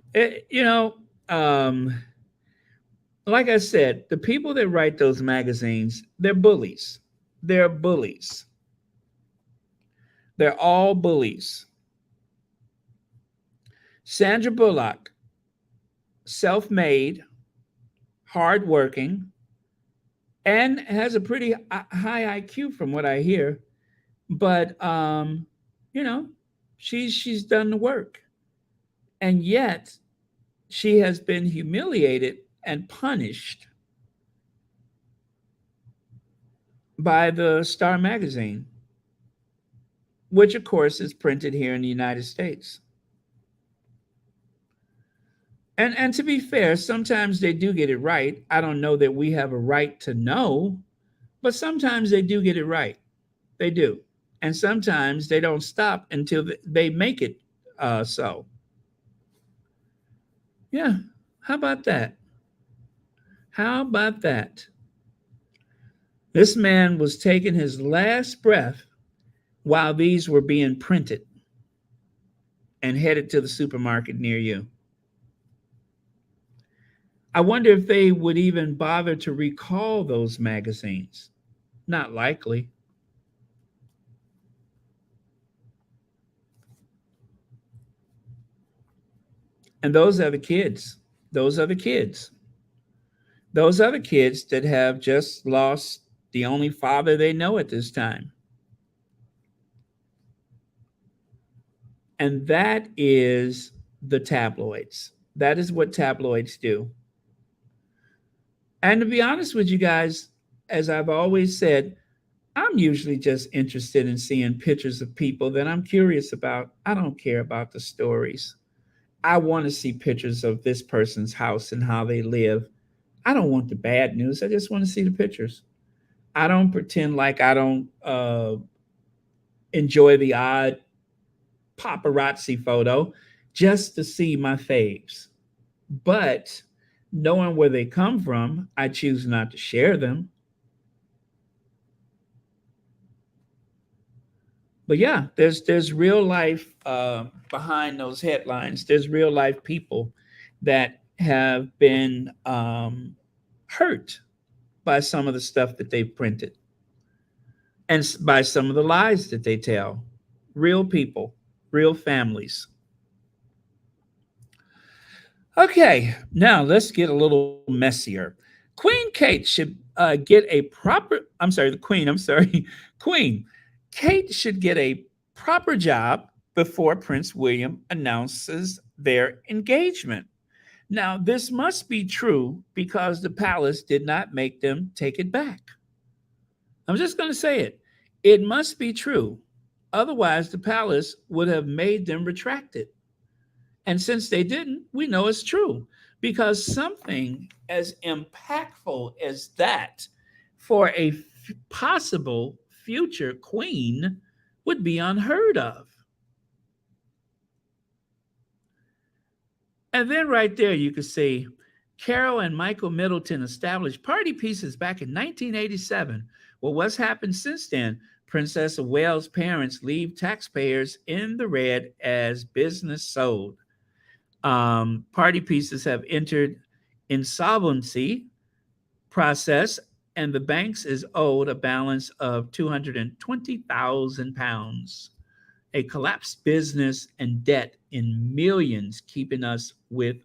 S1: Like I said, the people that write those magazines, they're bullies. They're bullies. They're all bullies. Sandra Bullock, self made, hardworking, and has a pretty high IQ from what I hear. But, you know, she's done the work. And yet she has been humiliated and punished by the Star magazine, which of course is printed here in the United States. And to be fair, sometimes they do get it right. I don't know that we have a right to know, but sometimes they do get it right. They do. And sometimes they don't stop until they make it so. Yeah. How about that? How about that? This man was taking his last breath while these were being printed and headed to the supermarket near you. I wonder if they would even bother to recall those magazines. Not likely. And those are the kids. Those are the kids. Those are the kids that have just lost the only father they know at this time. And that is the tabloids. That is what tabloids do. And to be honest with you guys, as I've always said, I'm usually just interested in seeing pictures of people that I'm curious about. I don't care about the stories. I want to see pictures of this person's house and how they live. I don't want the bad news. I just want to see the pictures. I don't pretend like I don't enjoy the odd paparazzi photo just to see my faves. But knowing where they come from, I choose not to share them. But yeah, there's real life behind those headlines. There's real life people that have been hurt by some of the stuff that they've printed and by some of the lies that they tell. Real people, real families. Okay, now let's get a little messier. Queen Kate should get a proper, I'm sorry, the Queen, I'm sorry, Queen Kate should get a proper job before Prince William announces their engagement. Now, this must be true because the palace did not make them take it back. I'm just going to say it. It must be true. Otherwise, the palace would have made them retract it. And since they didn't, we know it's true because something as impactful as that for a possible future queen would be unheard of. And then right there, you could see Carol and Michael Middleton established party pieces back in 1987. Well, what's happened since then? Princess of Wales' parents leave taxpayers in the red as business sold. Party pieces have entered insolvency process, and the banks is owed a balance of £220,000. A collapsed business and debt in millions, keeping us with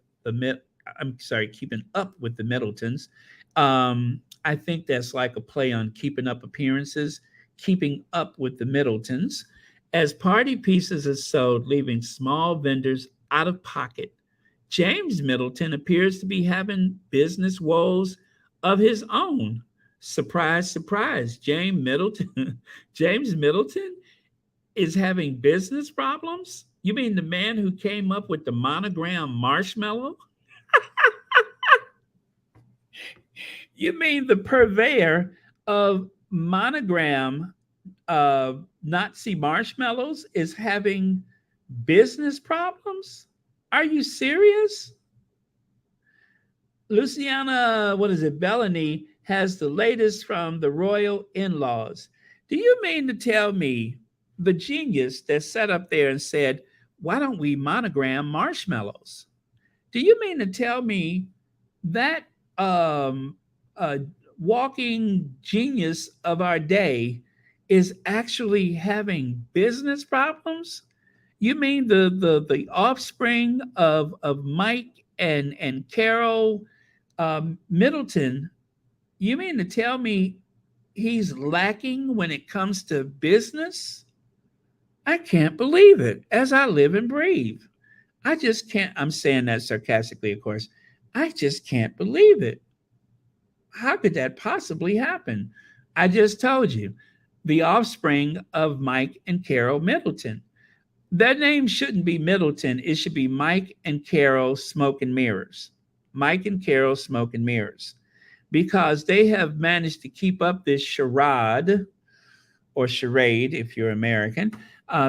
S1: keeping up with the Middletons. I think that's like a play on keeping up appearances, keeping up with the Middletons. As party pieces are sold, leaving small vendors out of pocket, James Middleton appears to be having business woes of his own. Surprise, surprise. James Middleton is having business problems? You mean the man who came up with the monogram marshmallow? You mean the purveyor of monogram Nazi marshmallows is having business problems? Are you serious? Luciana, what is it, Bellany has the latest from the royal in-laws. Do you mean to tell me the genius that sat up there and said, why don't we monogram marshmallows? Do you mean to tell me that um, uh, walking genius of our day is actually having business problems? You mean the offspring of Mike and Carol Middleton? You mean to tell me he's lacking when it comes to business? I can't believe it. As I live and breathe, I just can't. I'm saying that sarcastically, of course. I just can't believe it. How could that possibly happen? I just told you, the offspring of Mike and Carol Middleton. Their name shouldn't be Middleton. It should be Mike and Carol Smoke and Mirrors. Mike and Carol Smoke and Mirrors. Because they have managed to keep up this charade or charade, if you're American.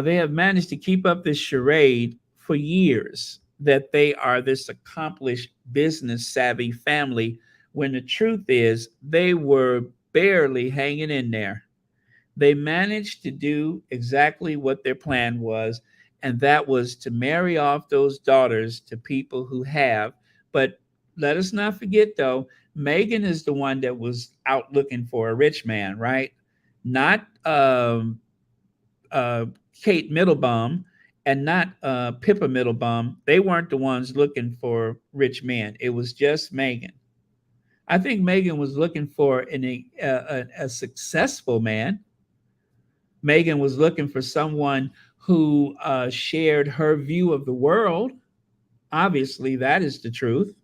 S1: They have managed to keep up this charade for years that they are this accomplished, business savvy family, when the truth is they were barely hanging in there. They managed to do exactly what their plan was, and that was to marry off those daughters to people who have. But let us not forget, though, Meghan is the one that was out looking for a rich man, right? Not uh, Kate Middlebaum and not Pippa Middlebaum. They weren't the ones looking for rich men. It was just Meghan. I think Meghan was looking for a successful man. Meghan was looking for someone who shared her view of the world. Obviously, that is the truth.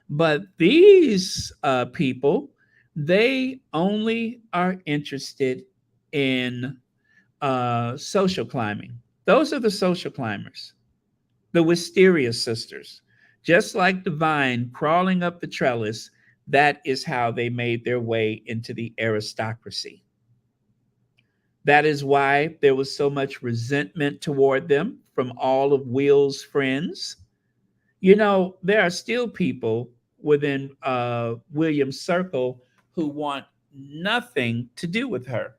S1: But these people, they only are interested in social climbing. Those are the social climbers, the wisteria sisters. Just like the vine crawling up the trellis, that is how they made their way into the aristocracy. That is why there was so much resentment toward them from all of Will's friends. You know, there are still people within William's circle who want nothing to do with her.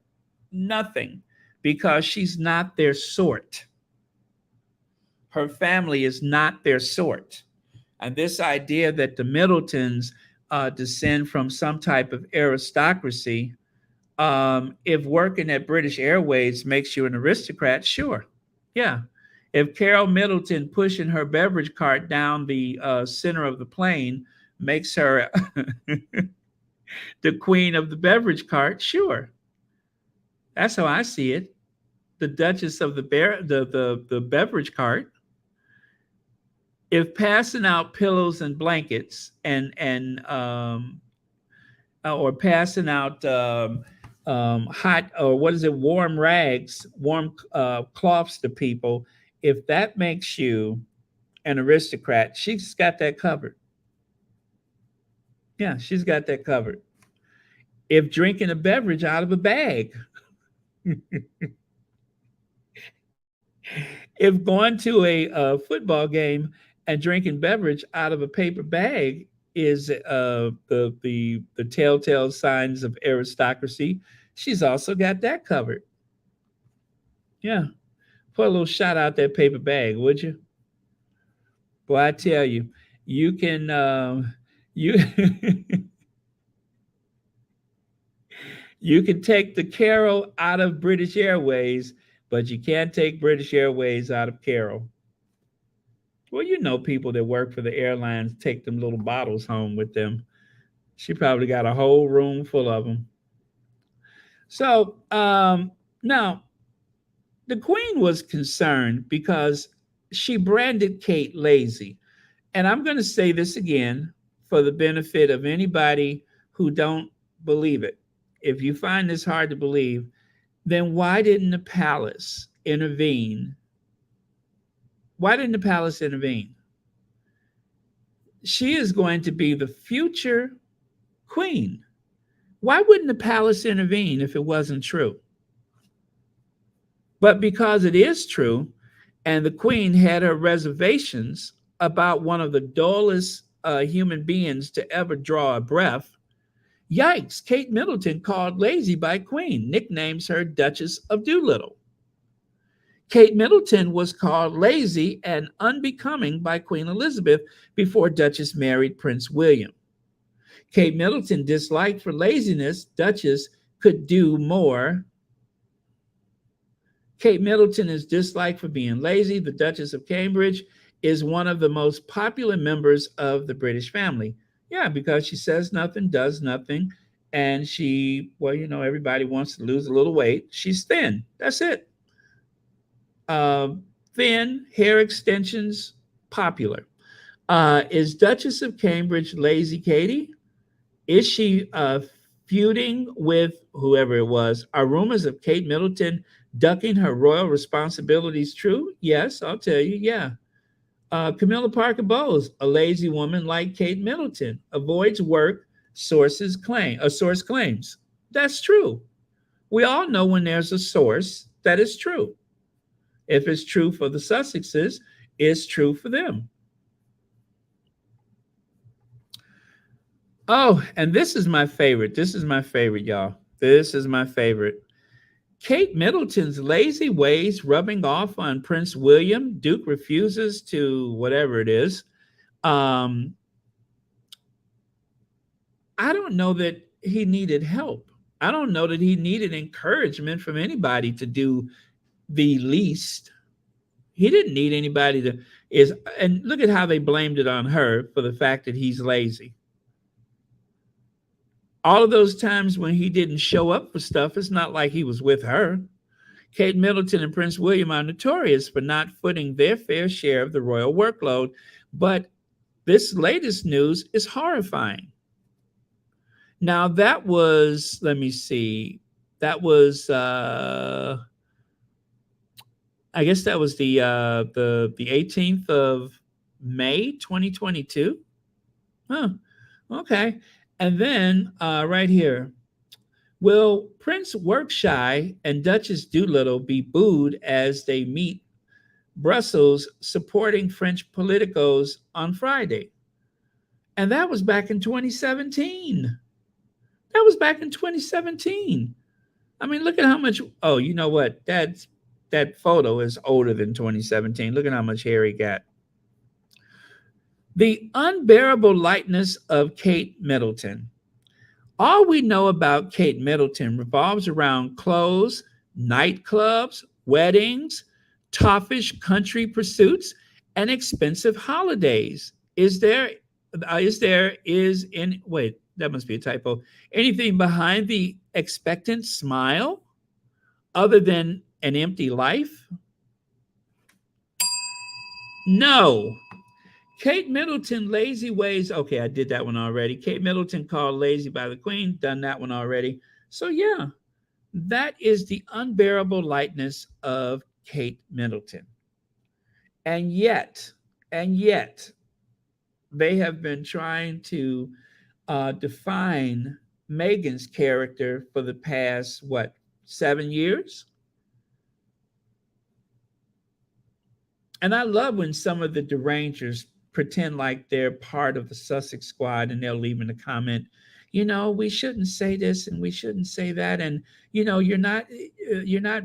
S1: Nothing. Because she's not their sort. Her family is not their sort. And this idea that the Middletons descend from some type of aristocracy, if working at British Airways makes you an aristocrat, sure. Yeah. If Carol Middleton pushing her beverage cart down the center of the plane makes her the queen of the beverage cart, sure. That's how I see it. The Duchess of the beverage cart. If passing out pillows and blankets and or passing out hot, or what is it, warm rags, warm cloths to people, if that makes you an aristocrat, she's got that covered. Yeah, she's got that covered. If drinking a beverage out of a bag, if going to a football game and drinking beverage out of a paper bag is the telltale signs of aristocracy, she's also got that covered. Yeah, put a little shot out that paper bag, would you? Boy, I tell you, you can you you can take the Carol out of British Airways, but you can't take British Airways out of Carol. Well, you know, people that work for the airlines take them little bottles home with them. She probably got a whole room full of them. So now the Queen was concerned because she branded Kate lazy. And I'm going to say this again for the benefit of anybody who don't believe it. If you find this hard to believe, then why didn't the palace intervene? Why didn't the palace intervene? She is going to be the future queen. Why wouldn't the palace intervene if it wasn't true? But because it is true, and the queen had her reservations about one of the dullest human beings to ever draw a breath, yikes, Kate Middleton, called lazy by Queen, nicknames her Duchess of Doolittle. Kate Middleton was called lazy and unbecoming by Queen Elizabeth before Duchess married Prince William. Kate Middleton disliked for laziness, Duchess could do more. Kate Middleton is disliked for being lazy. The Duchess of Cambridge is one of the most popular members of the British family. Yeah, because she says nothing, does nothing, and she, well, you know, everybody wants to lose a little weight. She's thin. That's it. Thin, hair extensions, popular. Is Duchess of Cambridge lazy, Katie? Is she feuding with whoever it was? Are rumors of Kate Middleton ducking her royal responsibilities true? Yes, I'll tell you, yeah. Camilla Parker Bowles, a lazy woman like Kate Middleton, avoids work, source claims. That's true. We all know when there's a source that is true. If it's true for the Sussexes, it's true for them. Oh, and this is my favorite. This is my favorite, y'all. This is my favorite. Kate Middleton's lazy ways rubbing off on Prince William. Duke refuses to whatever it is. I don't know that he needed help. I don't know that he needed encouragement from anybody to do the least. He didn't need anybody to and look at how they blamed it on her for the fact that he's lazy. All of those times when he didn't show up for stuff, it's not like he was with her. Kate Middleton and Prince William are notorious for not footing their fair share of the royal workload. But this latest news is horrifying. Now, that was, let me see, that was, I guess that was the 18th of May, 2022. Huh. Okay. And then right here, will Prince Workshy and Duchess Doolittle be booed as they meet Brussels supporting French politicos on Friday? And that was back in 2017. That was back in 2017. I mean, look at how much. Oh, you know what? That photo is older than 2017. Look at how much hair he got. The unbearable lightness of Kate Middleton. All we know about Kate Middleton revolves around clothes, nightclubs, weddings, toffish country pursuits, and expensive holidays. Wait, that must be a typo. Anything behind the expectant smile other than an empty life? No. Kate Middleton, lazy ways. Okay, I did that one already. Kate Middleton called lazy by the Queen. Done that one already. So yeah, That is the unbearable lightness of Kate Middleton. And yet, and yet, they have been trying to define Meghan's character for the past, what, 7 years? And I love when some of the derangers pretend like they're part of the Sussex squad and they'll leave in a comment, we shouldn't say this and we shouldn't say that. And, you're not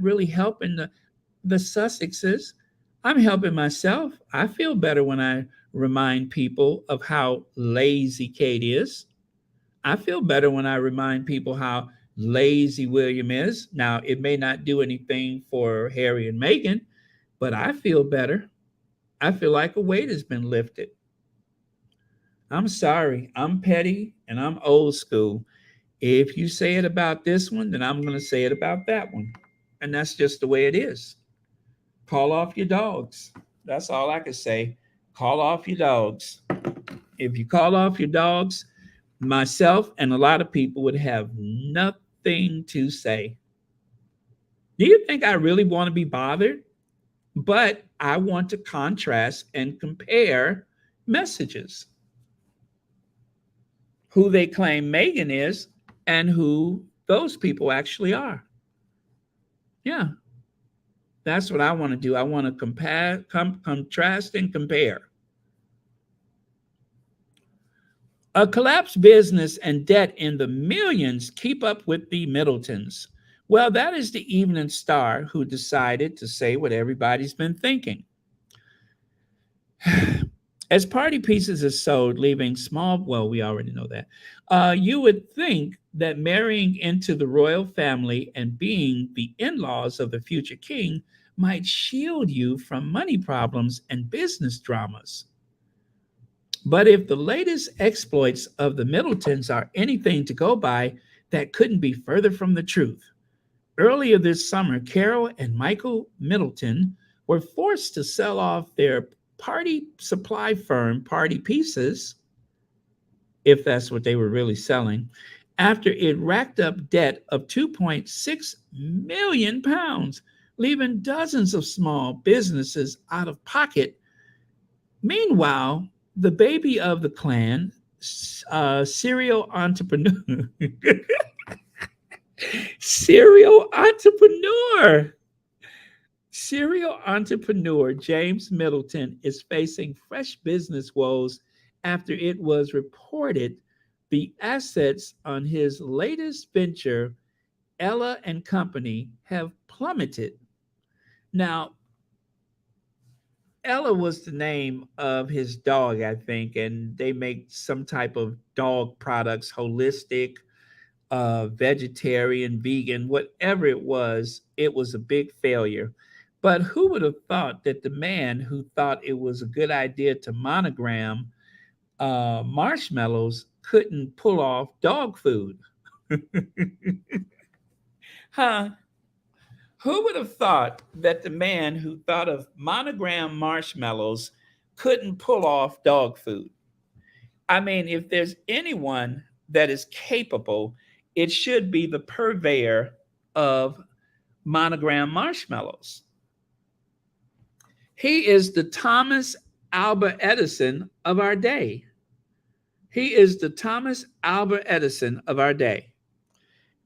S1: really helping the Sussexes. I'm helping myself. I feel better when I remind people of how lazy Kate is. I feel better when I remind people how lazy William is. Now, it may not do anything for Harry and Meghan, but I feel better. I feel like a weight has been lifted. I'm sorry. I'm petty and I'm old school. If you say it about this one, then I'm going to say it about that one. And that's just the way it is. Call off your dogs. That's all I can say. Call off your dogs. If you call off your dogs, myself and a lot of people would have nothing to say. Do you think I really want to be bothered? But I want to contrast and compare messages. Who they claim Meghan is and who those people actually are. Yeah, that's what I want to do. I want to contrast and compare. A collapsed business and debt in the millions keep up with the Middletons. Well, that is the Evening Star who decided to say what everybody's been thinking. As party pieces are sold, leaving small, well, we already know that. You would think that marrying into the royal family and being the in laws of the future king might shield you from money problems and business dramas. But if the latest exploits of the Middletons are anything to go by, that couldn't be further from the truth. Earlier this summer, Carol and Michael Middleton were forced to sell off their party supply firm, Party Pieces, if that's what they were really selling, after it racked up debt of 2.6 million pounds, leaving dozens of small businesses out of pocket. Meanwhile, the baby of the clan, serial entrepreneur, serial entrepreneur, serial entrepreneur James Middleton is facing fresh business woes after it was reported the assets on his latest venture, Ella and Company, have plummeted. Now, Ella was the name of his dog, I think, and they make some type of dog products, holistic, vegetarian, vegan, whatever it was a big failure. But who would have thought that the man who thought it was a good idea to monogram marshmallows couldn't pull off dog food? Huh? Who would have thought that the man who thought of monogram marshmallows couldn't pull off dog food? I mean, if there's anyone that is capable, it should be the purveyor of monogram marshmallows. He is the Thomas Alva Edison of our day. He is the Thomas Alva Edison of our day.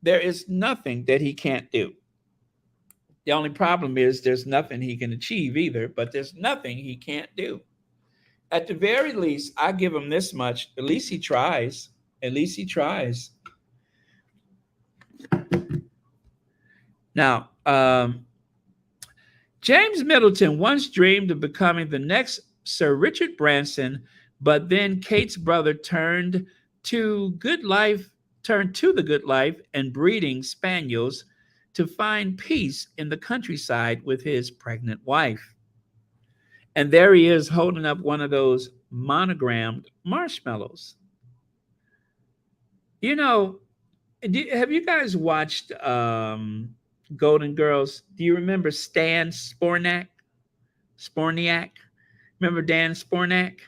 S1: There is nothing that he can't do. The only problem is there's nothing he can achieve either, but there's nothing he can't do. At the very least, I give him this much. At least he tries. At least he tries. Now, James Middleton once dreamed of becoming the next Sir Richard Branson, but then Kate's brother turned to the good life and breeding spaniels to find peace in the countryside with his pregnant wife. And there he is holding up one of those monogrammed marshmallows. You know, have you guys watched Golden Girls? Do you remember Stan Spornak? Sporniak? Remember Dan Spornak?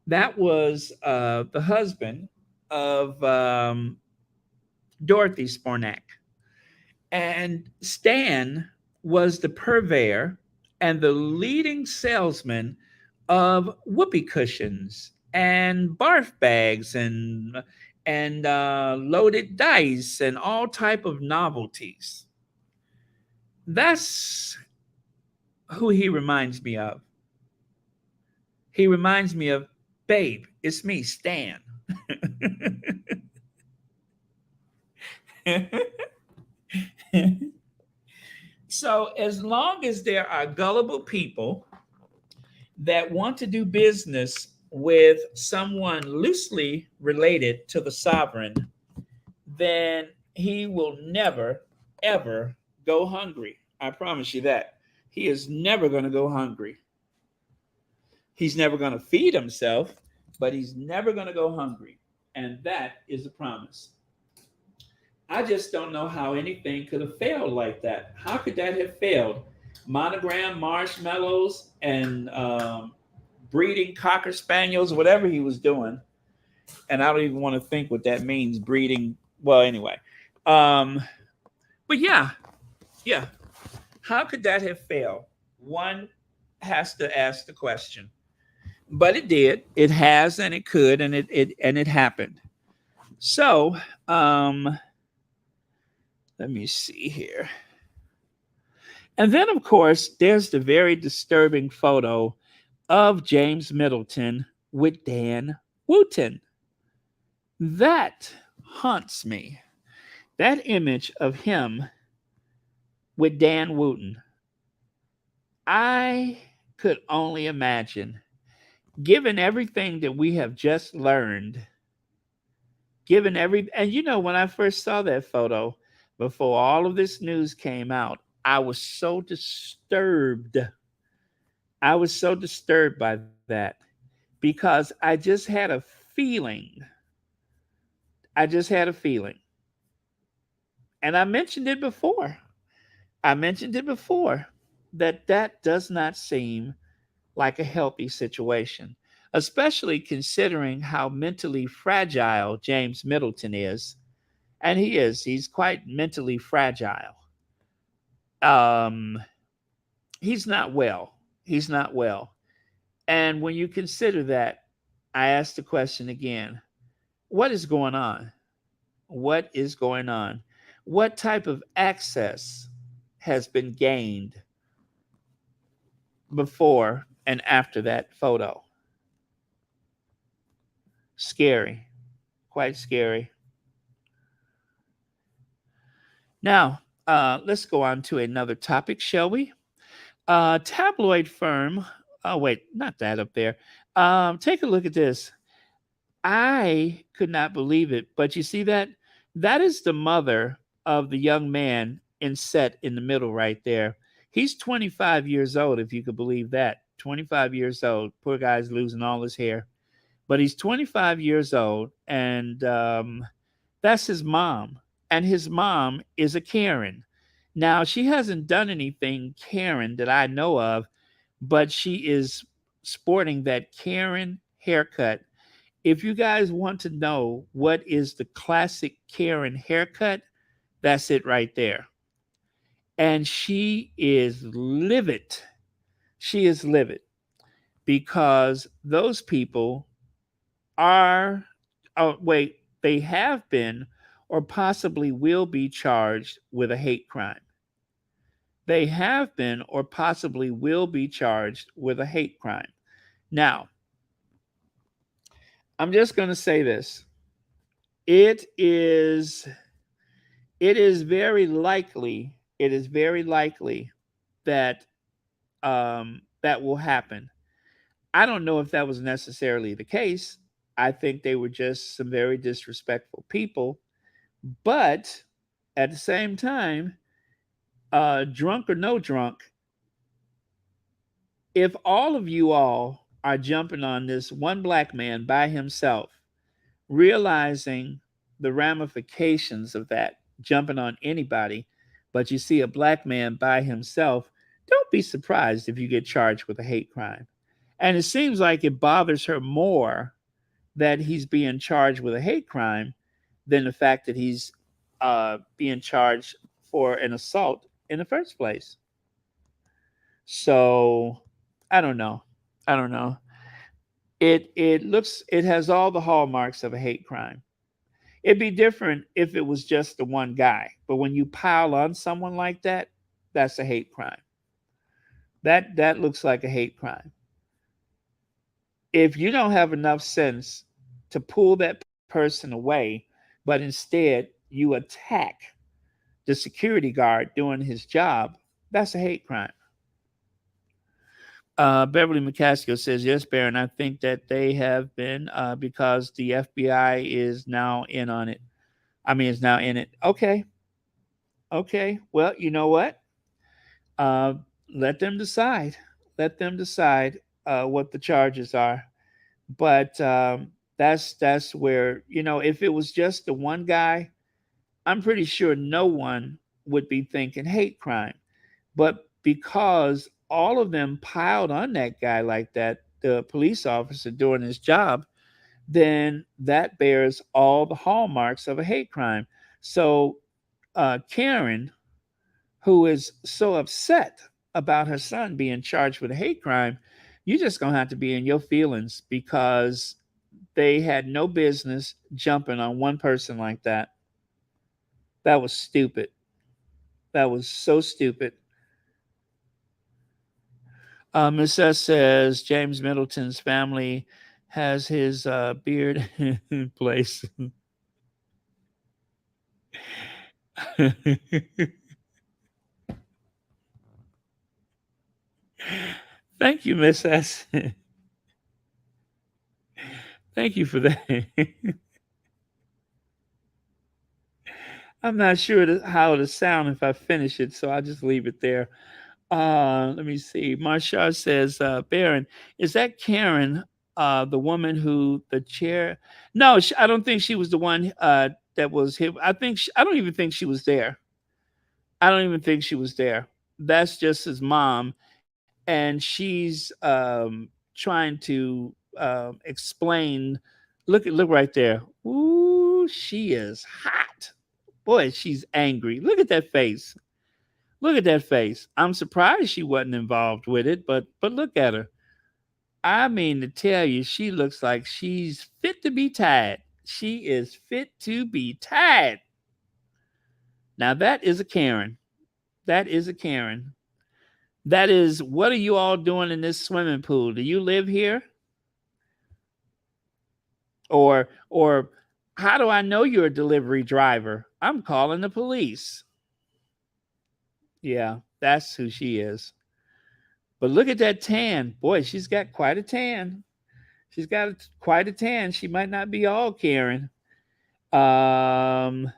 S1: That was the husband of Dorothy Spornak. And Stan was the purveyor and the leading salesman of whoopee cushions and barf bags and loaded dice and all type of novelties. That's who he reminds me of. He reminds me of, babe, it's me, Stan. So, as long as there are gullible people that want to do business with someone loosely related to the sovereign, then he will never, ever go hungry. I promise you that. He is never going to go hungry. He's never going to feed himself, but he's never going to go hungry. And that is a promise. I just don't know how anything could have failed like that. How could that have failed? Monogram marshmallows and breeding cocker spaniels, whatever he was doing. And I don't even want to think what that means, breeding. Well, anyway. Um, but yeah. How could that have failed? One has to ask the question. But it did. It has, and it could, and it happened. So, let me see here. And then, of course, there's the very disturbing photo of James Middleton with Dan Wooten. That haunts me. That image of him with Dan Wooten. I could only imagine, given everything that we have just learned, and when I first saw that photo, before all of this news came out, I was so disturbed. I was so disturbed by that because I just had a feeling. I just had a feeling. And I mentioned it before. That does not seem like a healthy situation, especially considering how mentally fragile James Middleton is. And he is. He's quite mentally fragile. Um, he's not well. He's not well. And when you consider that, I ask the question again, what is going on? What is going on? What type of access has been gained before and after that photo? Scary, quite scary. Now, let's go on to another topic, shall we? Tabloid firm. Oh, wait, not that up there. Take a look at this. I could not believe it, but you see that? That is the mother of the young man set in the middle right there. He's 25 years old, if you could believe that. 25 years old. Poor guy's losing all his hair. But he's 25 years old, and that's his mom. And his mom is a Karen. Now, she hasn't done anything Karen that I know of, but she is sporting that Karen haircut. If you guys want to know what is the classic Karen haircut, that's it right there. And she is livid. She is livid because those people are, oh, wait, they have been or possibly will be charged with a hate crime. They have been or possibly will be charged with a hate crime. Now, I'm just going to say this. It is very likely, that that will happen. I don't know if that was necessarily the case. I think they were just some very disrespectful people. But at the same time, drunk or no drunk, if all of you all are jumping on this one black man by himself, realizing the ramifications of that, jumping on anybody, but you see a black man by himself, don't be surprised if you get charged with a hate crime. And it seems like it bothers her more that he's being charged with a hate crime than the fact that he's being charged for an assault in the first place. So I don't know. I don't know. It has all the hallmarks of a hate crime. It'd be different if it was just the one guy, but when you pile on someone like that, that's a hate crime. That looks like a hate crime. If you don't have enough sense to pull that person away, but instead you attack the security guard doing his job, that's a hate crime. Beverly McCaskill says, yes, Baron, I think that they have been because the FBI is now in on it. I mean, is now in it. Okay. Okay. Well, you know what? Uh, let them decide. Let them decide what the charges are. But that's where, if it was just the one guy, I'm pretty sure no one would be thinking hate crime. But because all of them piled on that guy like that, the police officer doing his job, then that bears all the hallmarks of a hate crime. So Karen, who is so upset about her son being charged with a hate crime, you're just going to have to be in your feelings because they had no business jumping on one person like that. That was stupid. That was so stupid. Miss S says James Middleton's family has his beard in place. Thank you, Miss S. Thank you for that. I'm not sure how it'll sound if I finish it, so I'll just leave it there. Let me see. Marshall says, Baron, is that Karen, the woman who the chair? No, I don't think she was the one that was hit. I don't even think she was there. I don't even think she was there. That's just his mom, and she's trying to explain. Look right there. Ooh, she is hot. Boy, she's angry. Look at that face. Look at that face. I'm surprised she wasn't involved with it, but look at her. I mean to tell you, she looks like she's fit to be tied. She is fit to be tied. Now that is a Karen. That is a Karen. That is, what are you all doing in this swimming pool? Do you live here? Or how do I know you're a delivery driver? I'm calling the police. Yeah, that's who she is. But look at that tan. Boy, she's got quite a tan. She's got quite a tan. She might not be all Karen. Um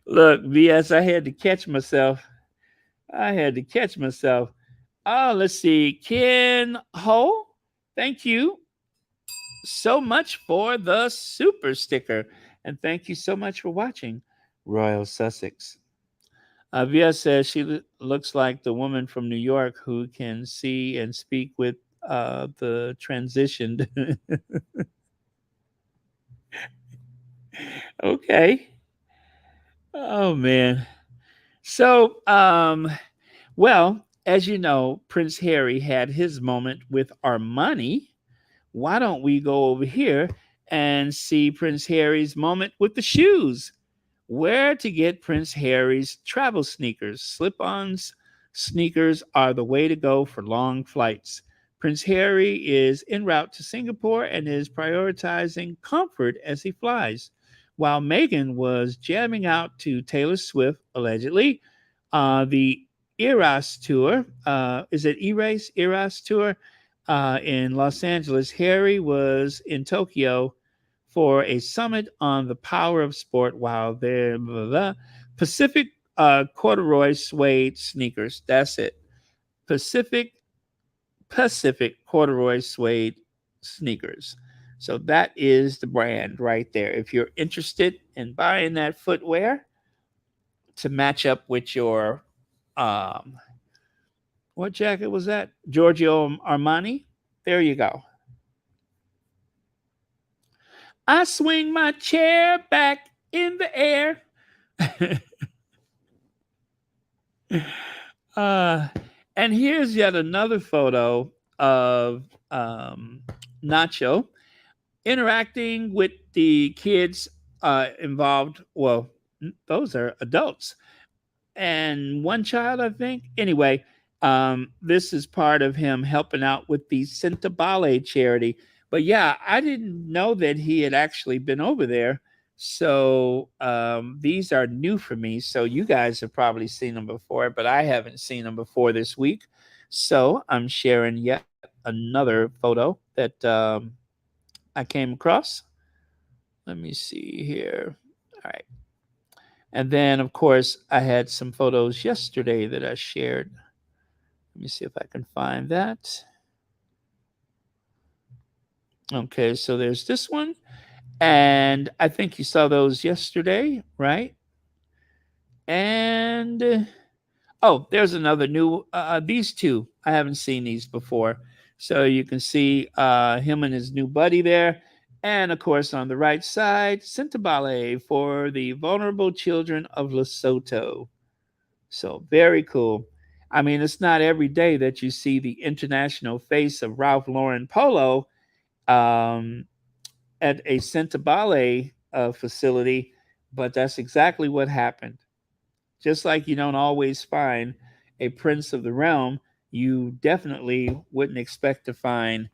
S1: Look, BS, I had to catch myself. I had to catch myself. Oh, let's see. Ken Ho, thank you so much for the super sticker. And thank you so much for watching Royal Sussex. Via says she looks like the woman from New York who can see and speak with the transitioned. Okay. Oh, man. So, well, as you know, Prince Harry had his moment with Armani. Why don't we go over here and see Prince Harry's moment with the shoes? Where to get Prince Harry's travel sneakers? Slip ons sneakers are the way to go for long flights. Prince Harry is en route to Singapore and is prioritizing comfort as he flies. While Meghan was jamming out to Taylor Swift, allegedly, the Eras tour, is it Eras tour in Los Angeles, Harry was in Tokyo for a summit on the power of sport while there, blah, blah, blah. Pacific corduroy suede sneakers. That's it. Pacific corduroy suede sneakers. So that is the brand right there. If you're interested in buying that footwear to match up with your what jacket was that? Giorgio Armani. There you go. I swing my chair back in the air. uh, and here's yet another photo of Nacho interacting with the kids involved. Well, those are adults and one child, I think. Anyway, this is part of him helping out with the Ballet charity. But yeah, I didn't know that he had actually been over there. So these are new for me. So you guys have probably seen them before, but I haven't seen them before this week. So I'm sharing yet another photo that I came across. Let me see here. All right. And then, of course, I had some photos yesterday that I shared. Let me see if I can find that. Okay, so there's this one. And I think you saw those yesterday, right? And oh, there's another new. These two, I haven't seen these before. So you can see him and his new buddy there. And of course, on the right side, Ballet for the vulnerable children of Lesotho. So very cool. I mean, it's not every day that you see the international face of Ralph Lauren Polo um, at a Ballet facility, but that's exactly what happened. Just like you don't always find a prince of the realm, you definitely wouldn't expect to find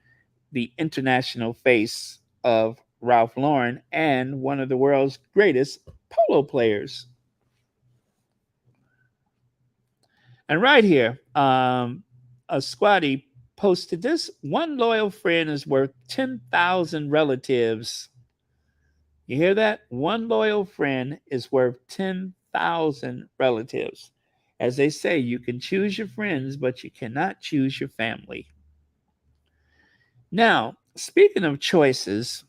S1: the international face of Ralph Lauren and one of the world's greatest polo players. And right here, a squatty posted this: one loyal friend is worth 10,000 relatives. You hear that? One loyal friend is worth 10,000 relatives. As they say, you can choose your friends, but you cannot choose your family. Now, speaking of choices,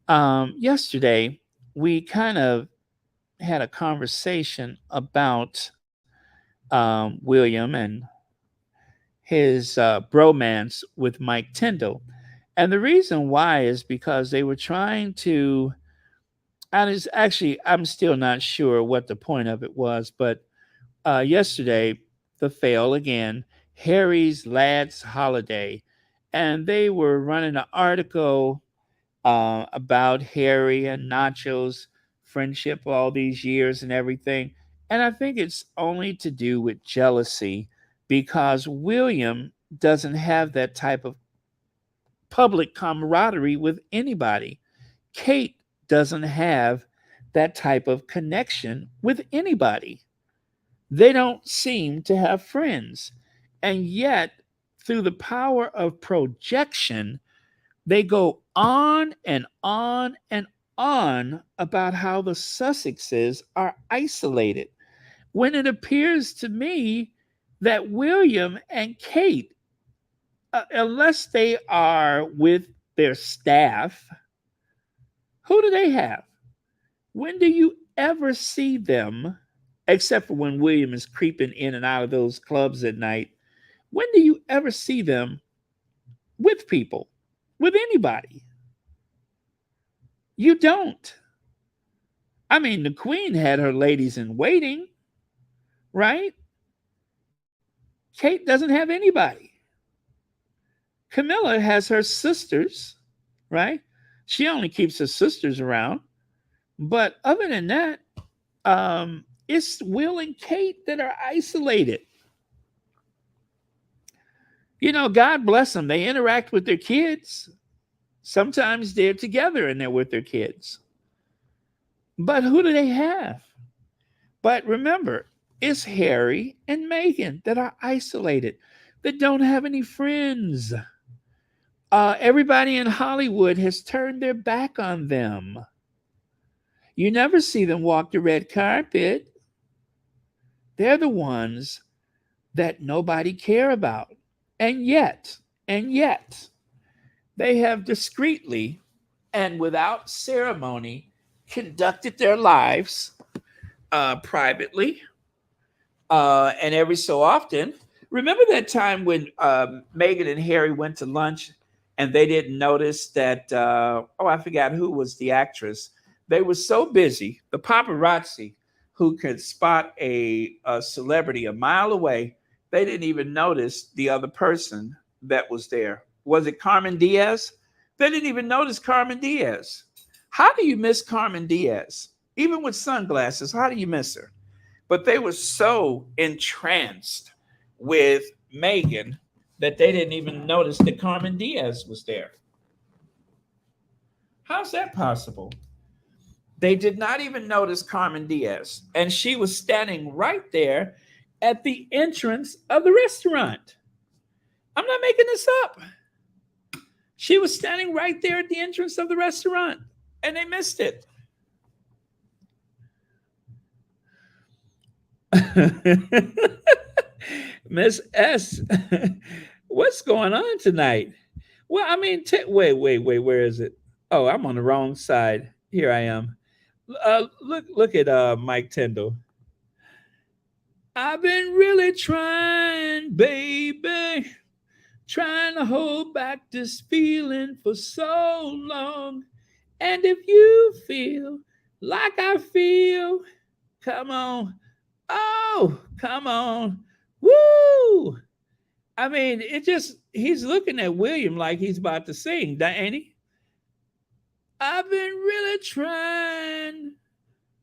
S1: yesterday we kind of had a conversation about William and his bromance with Mike Tindall. And the reason why is because they were trying to, and it's actually, I'm still not sure what the point of it was, but yesterday, the fail again, Harry's Lad's Holiday. And they were running an article about Harry and Nacho's friendship all these years and everything. And I think it's only to do with jealousy because William doesn't have that type of public camaraderie with anybody. Kate doesn't have that type of connection with anybody. They don't seem to have friends. And yet, through the power of projection, they go on and on and on about how the Sussexes are isolated, when it appears to me that William and Kate, unless they are with their staff, who do they have? When do you ever see them, except for when William is creeping in and out of those clubs at night? When do you ever see them with people, with anybody? You don't. I mean, the Queen had her ladies in waiting, right? Kate doesn't have anybody. Camilla has her sisters, right? She only keeps her sisters around. But other than that, it's Will and Kate that are isolated. You know, God bless them. They interact with their kids. Sometimes they're together and they're with their kids. But who do they have? But remember, it's Harry and Meghan that are isolated, that don't have any friends. Everybody in Hollywood has turned their back on them. You never see them walk the red carpet. They're the ones that nobody care about. And yet, they have discreetly and without ceremony conducted their lives privately. And every so often, remember that time when Meghan and Harry went to lunch and they didn't notice that, I forgot who was the actress, They were so busy, the paparazzi, who could spot a celebrity a mile away, they didn't even notice the other person that was there. Was it Carmen Diaz? They didn't even notice Carmen Diaz. How do you miss Carmen Diaz? Even with sunglasses, how do you miss her? But they were so entranced with Meghan that they didn't even notice that Carmen Diaz was there. How's that possible? They did not even notice Carmen Diaz, and she was standing right there at the entrance of the restaurant. I'm not making this up. She was standing right there at the entrance of the restaurant, and they missed it. Miss S, what's going on tonight? Well, I mean, wait, where is it? Oh, I'm on the wrong side. Here I am. Look at Mike Tindall. I've been really trying, baby, trying to hold back this feeling for so long. And if you feel like I feel, come on. Oh, come on. Woo! I mean, he's looking at William like he's about to sing, ain't he? I've been really trying,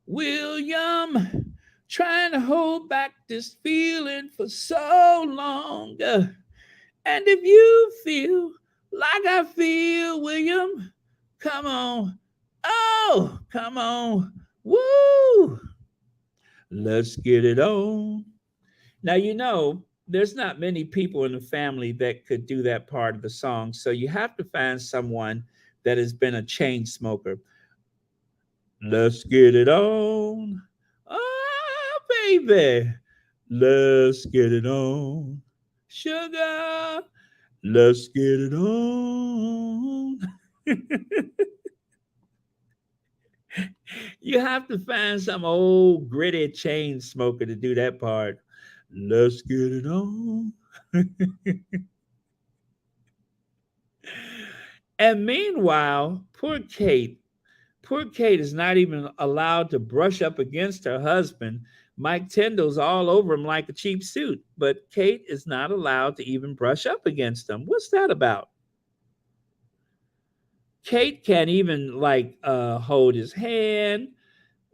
S1: William, trying to hold back this feeling for so long. And if you feel like I feel, William, come on. Oh, come on. Woo! Let's get it on. Now, there's not many people in the family that could do that part of the song. So you have to find someone that has been a chain smoker. Let's get it on. Oh, baby. Let's get it on. Sugar. Let's get it on. You have to find some old gritty chain smoker to do that part. Let's get it on. And meanwhile, poor Kate is not even allowed to brush up against her husband. Mike Tindall's all over him like a cheap suit, but Kate is not allowed to even brush up against him. What's that about? Kate can't even hold his hand.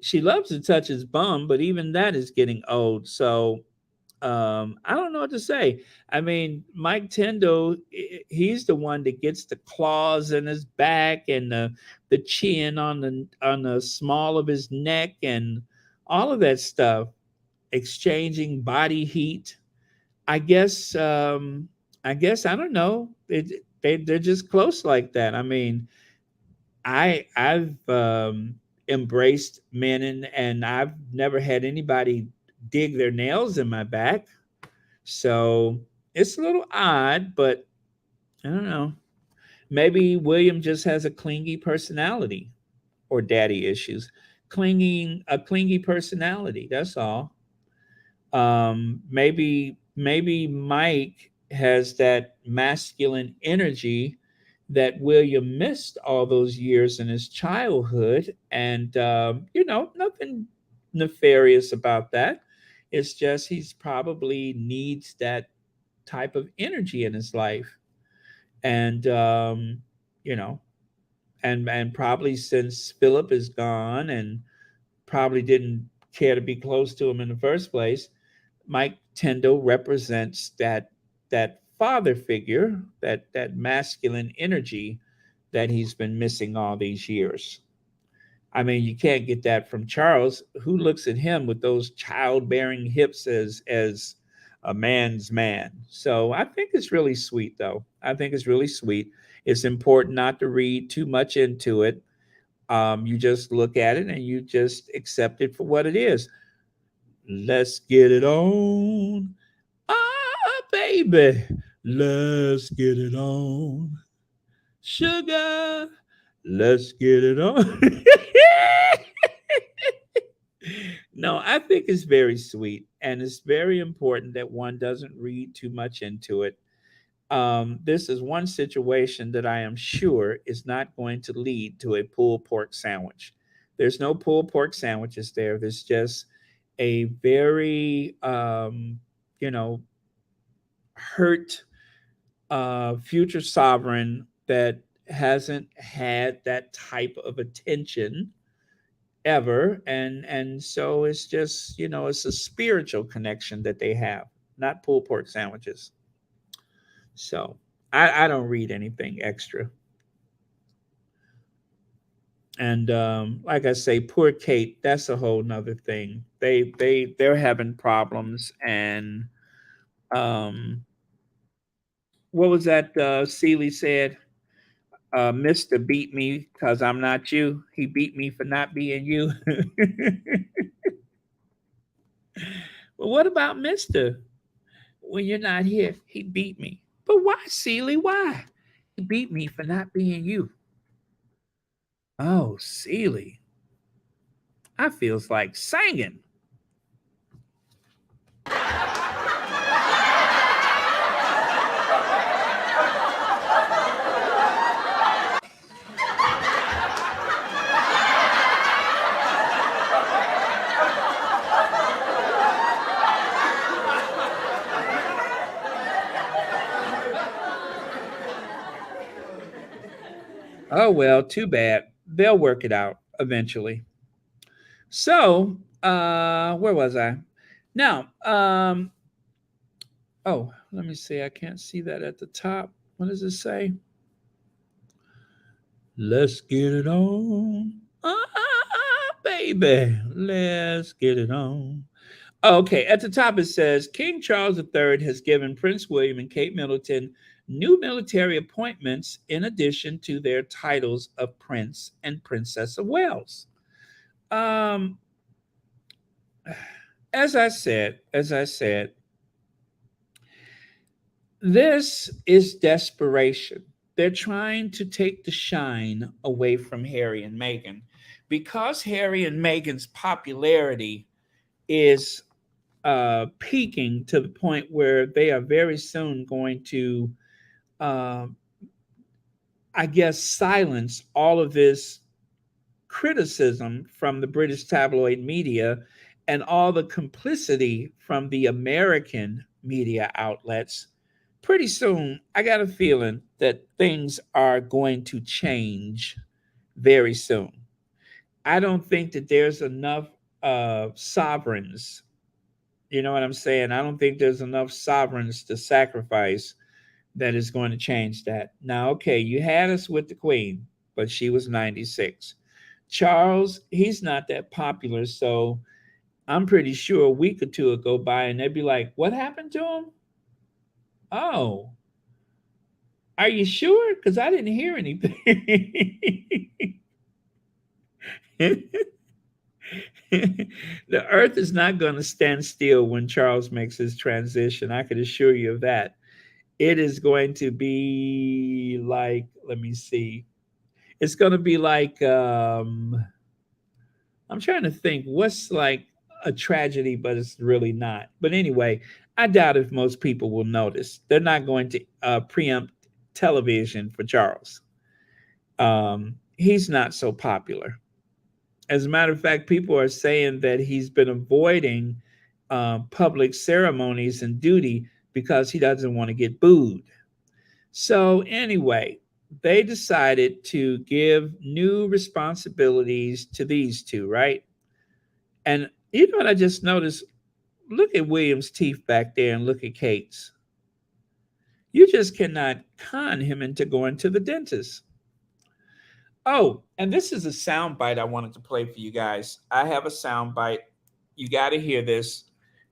S1: She loves to touch his bum, but even that is getting old. So I don't know what to say. I mean, Mike Tindall, he's the one that gets the claws in his back and the chin on the small of his neck and all of that stuff, exchanging body heat. I guess I don't know. They're just close like that. I mean, I've embraced men and I've never had anybody dig their nails in my back. So it's a little odd, but I don't know. Maybe William just has a clingy personality or daddy issues. A clingy personality. That's all. Maybe Mike has that masculine energy that William missed all those years in his childhood, and nothing nefarious about that. It's just he's probably needs that type of energy in his life, and you know, and probably since Philip is gone and probably didn't care to be close to him in the first place, Mike Tindall represents that father figure, that masculine energy that he's been missing all these years. I mean, you can't get that from Charles, who looks at him with those childbearing hips as a man's man. So I think it's really sweet, though. I think it's really sweet. It's important not to read too much into it. You just look at it and you just accept it for what it is. Let's get it on. Ah, baby. Let's get it on. Sugar. Let's get it on. No, I think it's very sweet. And it's very important that one doesn't read too much into it. This is one situation that I am sure is not going to lead to a pulled pork sandwich. There's no pulled pork sandwiches there. There's just a very, you know, hurt future sovereign that hasn't had that type of attention ever, and so it's just, it's a spiritual connection that they have, not pulled pork sandwiches. So I don't read anything extra. And like I say, poor Kate, that's a whole nother thing. They're having problems. And um what was that Seeley said? Mr. beat me because I'm not you. He beat me for not being you. Well, what about Mr.? When you're not here, he beat me. But why, Seeley? Why? He beat me for not being you. Oh, Seeley. I feels like singing. Oh well, too bad. They'll work it out eventually. So, where was I? Now, oh, let me see. I can't see that at the top. What does it say? Let's get it on. Baby. Let's get it on. Okay, at the top it says King Charles III has given Prince William and Kate Middleton new military appointments in addition to their titles of Prince and Princess of Wales. Um, as I said, this is desperation. They're trying to take the shine away from Harry and Meghan because Harry and Meghan's popularity is peaking to the point where they are very soon going to, uh, I guess, silence all of this criticism from the British tabloid media and all the complicity from the American media outlets. Pretty soon, I got a feeling that things are going to change very soon. I don't think that there's enough sovereigns. You know what I'm saying? I don't think there's enough sovereigns to sacrifice that is going to change that. Now, okay, you had us with the Queen, but she was 96. Charles, he's not that popular, so I'm pretty sure a week or two will go by and they'd be like, what happened to him? Oh, are you sure? Because I didn't hear anything. The earth is not going to stand still when Charles makes his transition. I can assure you of that. It is going to be like, let me see. It's going to be like, I'm trying to think what's like a tragedy, but it's really not. But anyway, I doubt if most people will notice. They're not going to preempt television for Charles. He's not so popular. As a matter of fact, people are saying that he's been avoiding public ceremonies and duty because he doesn't want to get booed. So, anyway, they decided to give new responsibilities to these two, right? And you know what I just noticed? Look at William's teeth back there and look at Kate's. You just cannot con him into going to the dentist. Oh, and this is a sound bite I wanted to play for you guys. I have a sound bite. You got to hear this.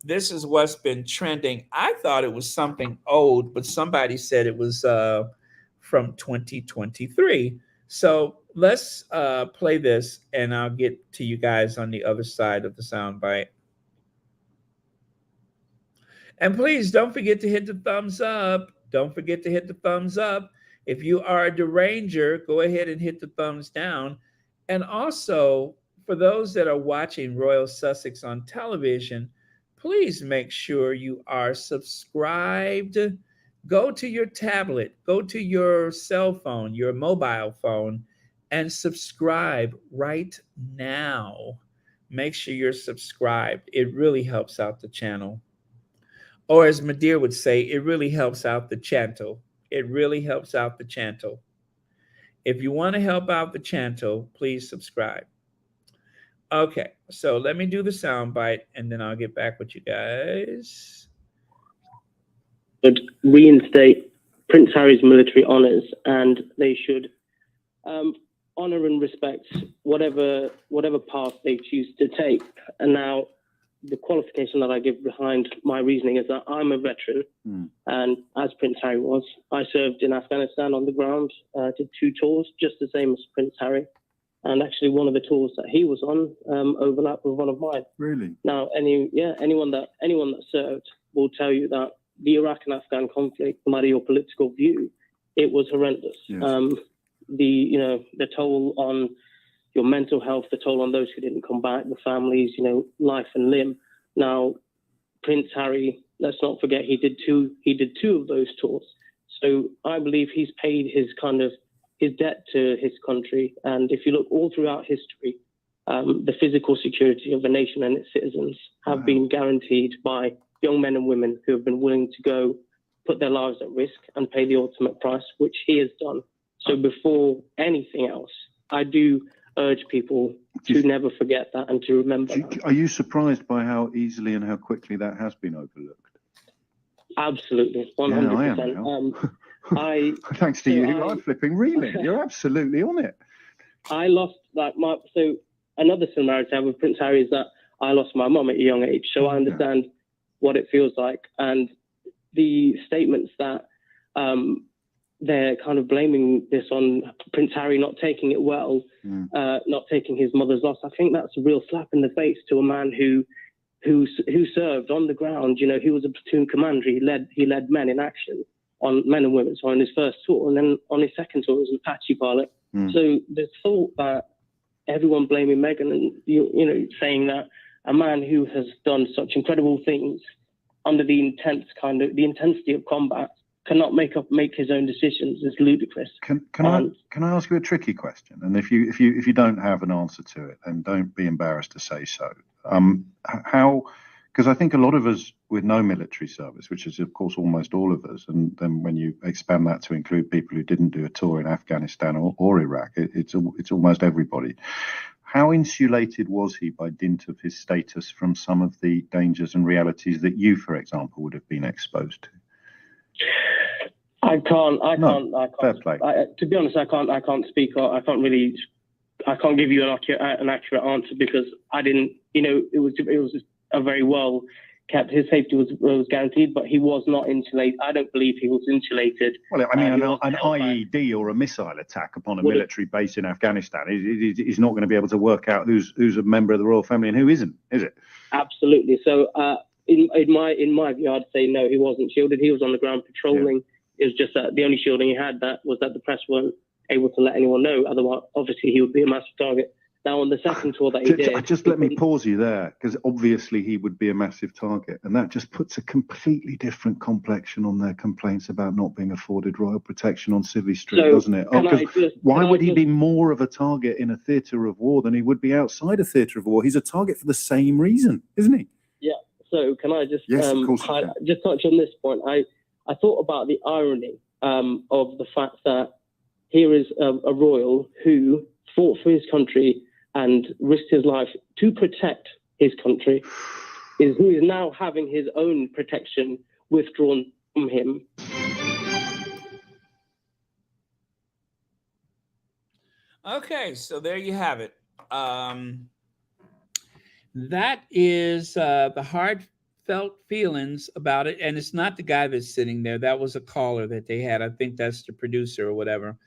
S1: This is what's been trending. I thought it was something old, but somebody said it was from 2023. So let's play this, and I'll get to you guys on the other side of the sound bite. And please don't forget to hit the thumbs up. Don't forget to hit the thumbs up. If you are a deranger, go ahead and hit the thumbs down. And also, for those that are watching Royal Sussex on television, please make sure you are subscribed. Go to your tablet, go to your cell phone, your mobile phone, and subscribe right now. Make sure you're subscribed. It really helps out the channel. Or as Madeir would say, it really helps out the chantel. It really helps out the chantel. If you want to help out the chantel, please subscribe. Okay, so let me do the sound bite and then I'll get back with you guys.
S2: Would reinstate Prince Harry's military honours, and they should honour and respect whatever path they choose to take. And now, the qualification that I give behind my reasoning is that I'm a veteran, and as Prince Harry was, I served in Afghanistan on the ground, did 2 tours, just the same as Prince Harry. And actually, one of the tours that he was on overlapped with one of mine.
S3: Really?
S2: Now, anyone that served will tell you that the Iraq and Afghan conflict, no matter your political view, it was horrendous.
S3: Yes.
S2: The toll on your mental health, the toll on those who didn't come back, the families, life and limb. Now, Prince Harry, let's not forget, he did two of those tours. So I believe he's paid his debt to his country. And if you look all throughout history, the physical security of a nation and its citizens have been guaranteed by young men and women who have been willing to go put their lives at risk and pay the ultimate price, which he has done. So before anything else, I do urge people to never forget that and to remember that.
S3: Are you surprised by how easily and how quickly that has been overlooked?
S2: Absolutely, 100%.
S3: Yeah, I am now. Thanks to you, I'm flipping reeling. You're absolutely on it.
S2: I lost another similarity I have with Prince Harry is that I lost my mum at a young age, so I understand what it feels like. And the statements that they're kind of blaming this on Prince Harry not taking it well, not taking his mother's loss, I think that's a real slap in the face to a man who served on the ground. He was a platoon commander. He led men in action, on men and women, so on his first tour, and then on his second tour as an Apache pilot. So the thought that everyone blaming Meghan and saying that a man who has done such incredible things under the intensity of combat cannot make his own decisions is ludicrous.
S3: Can I ask you a tricky question? And if you don't have an answer to it, then don't be embarrassed to say so. Because I think a lot of us with no military service, which is of course almost all of us, and then when you expand that to include people who didn't do a tour in Afghanistan or Iraq, it's almost everybody. How insulated was he by dint of his status from some of the dangers and realities that you, for example, would have been exposed to?
S2: I can't.
S3: Fair play.
S2: To be honest, I can't speak. I can't give you an accurate answer because I didn't. It was a very well kept. His safety was guaranteed, but he was not insulated. I don't believe he was insulated.
S3: Well, I mean, an IED or a missile attack upon a military base in Afghanistan is not going to be able to work out who's a member of the royal family and who isn't, is it?
S2: Absolutely. So, in my view, I'd say no, he wasn't shielded. He was on the ground patrolling. It was just that the only shielding he had was that the press weren't able to let anyone know. Otherwise, obviously, he would be a massive target. Now, on the second tour that he did...
S3: Just let me pause you there, because obviously he would be a massive target, and that just puts a completely different complexion on their complaints about not being afforded royal protection on Civvy Street, doesn't it? Why would he be more of a target in a theatre of war than he would be outside a theatre of war? He's a target for the same reason, isn't he?
S2: Yeah, so can I just,
S3: yes, of course
S2: just touch on this point? I thought about the irony of the fact that here is a royal who fought for his country and risked his life to protect his country, who is now having his own protection withdrawn from him.
S1: Okay, so there you have it. That is the heartfelt feelings about it. And it's not the guy that's sitting there. That was a caller that they had. I think that's the producer or whatever.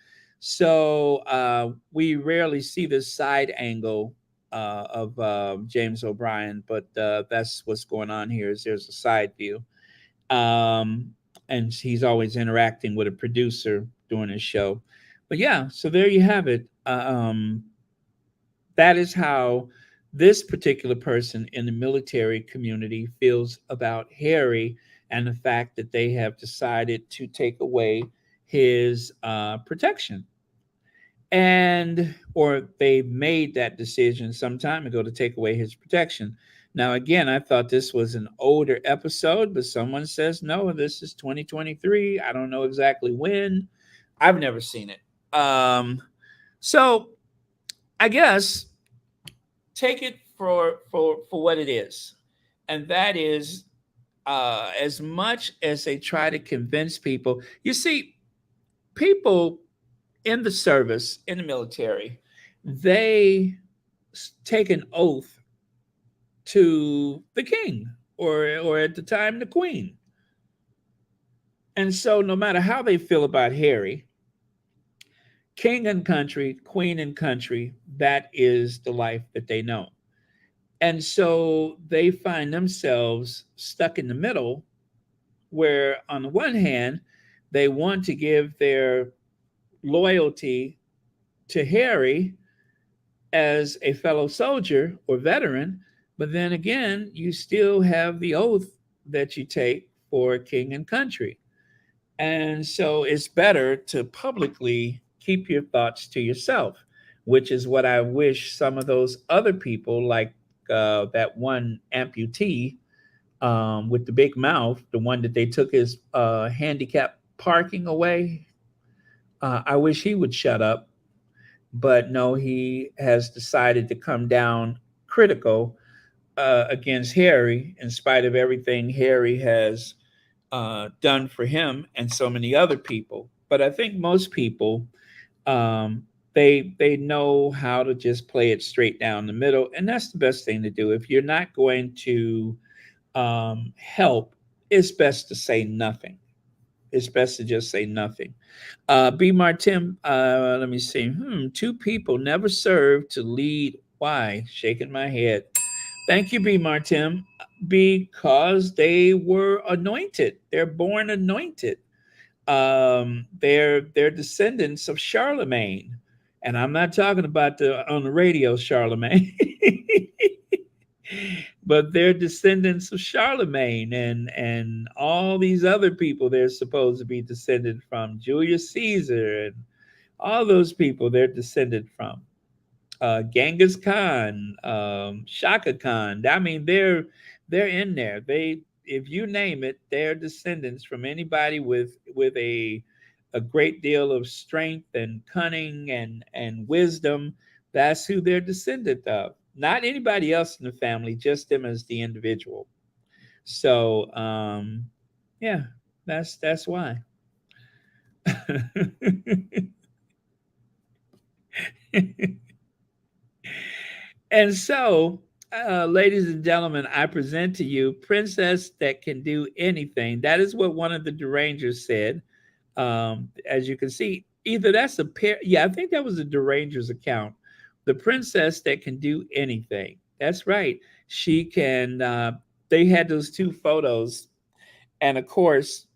S1: So we rarely see this side angle of James O'Brien, but that's what's going on here is there's a side view. And he's always interacting with a producer during his show. But yeah, so there you have it. That is how this particular person in the military community feels about Harry and the fact that they have decided to take away his protection. and or they made that decision some time ago to take away his protection. Now, again, I thought this was an older episode, but someone says no, this is 2023. I don't know exactly when. I've never seen it. So I guess take it for what it is, and that is as much as they try to convince people. You see, people in the service, in the military, they take an oath to the king or at the time the queen. And so no matter how they feel about Harry, king and country, queen and country, that is the life that they know. And so they find themselves stuck in the middle where on the one hand they want to give their loyalty to Harry as a fellow soldier or veteran, but then again, you still have the oath that you take for king and country. And so it's better to publicly keep your thoughts to yourself, which is what I wish some of those other people, like that one amputee with the big mouth, the one that they took his handicap parking away, I wish he would shut up. But no, he has decided to come down critical against Harry, in spite of everything Harry has done for him and so many other people. But I think most people, they know how to just play it straight down the middle, and that's the best thing to do. If you're not going to help, it's best to say nothing. It's best to just say nothing. B. Martin, let me see. Two people never served to lead. Why? Shaking my head. Thank you, B. Martin. Because they were anointed. They're born anointed. They're descendants of Charlemagne. And I'm not talking about the on the radio Charlemagne. But they're descendants of Charlemagne and all these other people they're supposed to be descended from. Julius Caesar and all those people they're descended from. Genghis Khan, Shaka Khan. I mean, they're in there. They, if you name it, they're descendants from anybody with a great deal of strength and cunning and wisdom. That's who they're descendant of. Not anybody else in the family, just them as the individual. So, yeah, that's why. And so, ladies and gentlemen, I present to you Princess That Can Do Anything. That is what one of the derangers said. As you can see, either that's a pair. Yeah, I think that was a deranger's account. The princess that can do anything. That's right. She can. They had those two photos. And of course,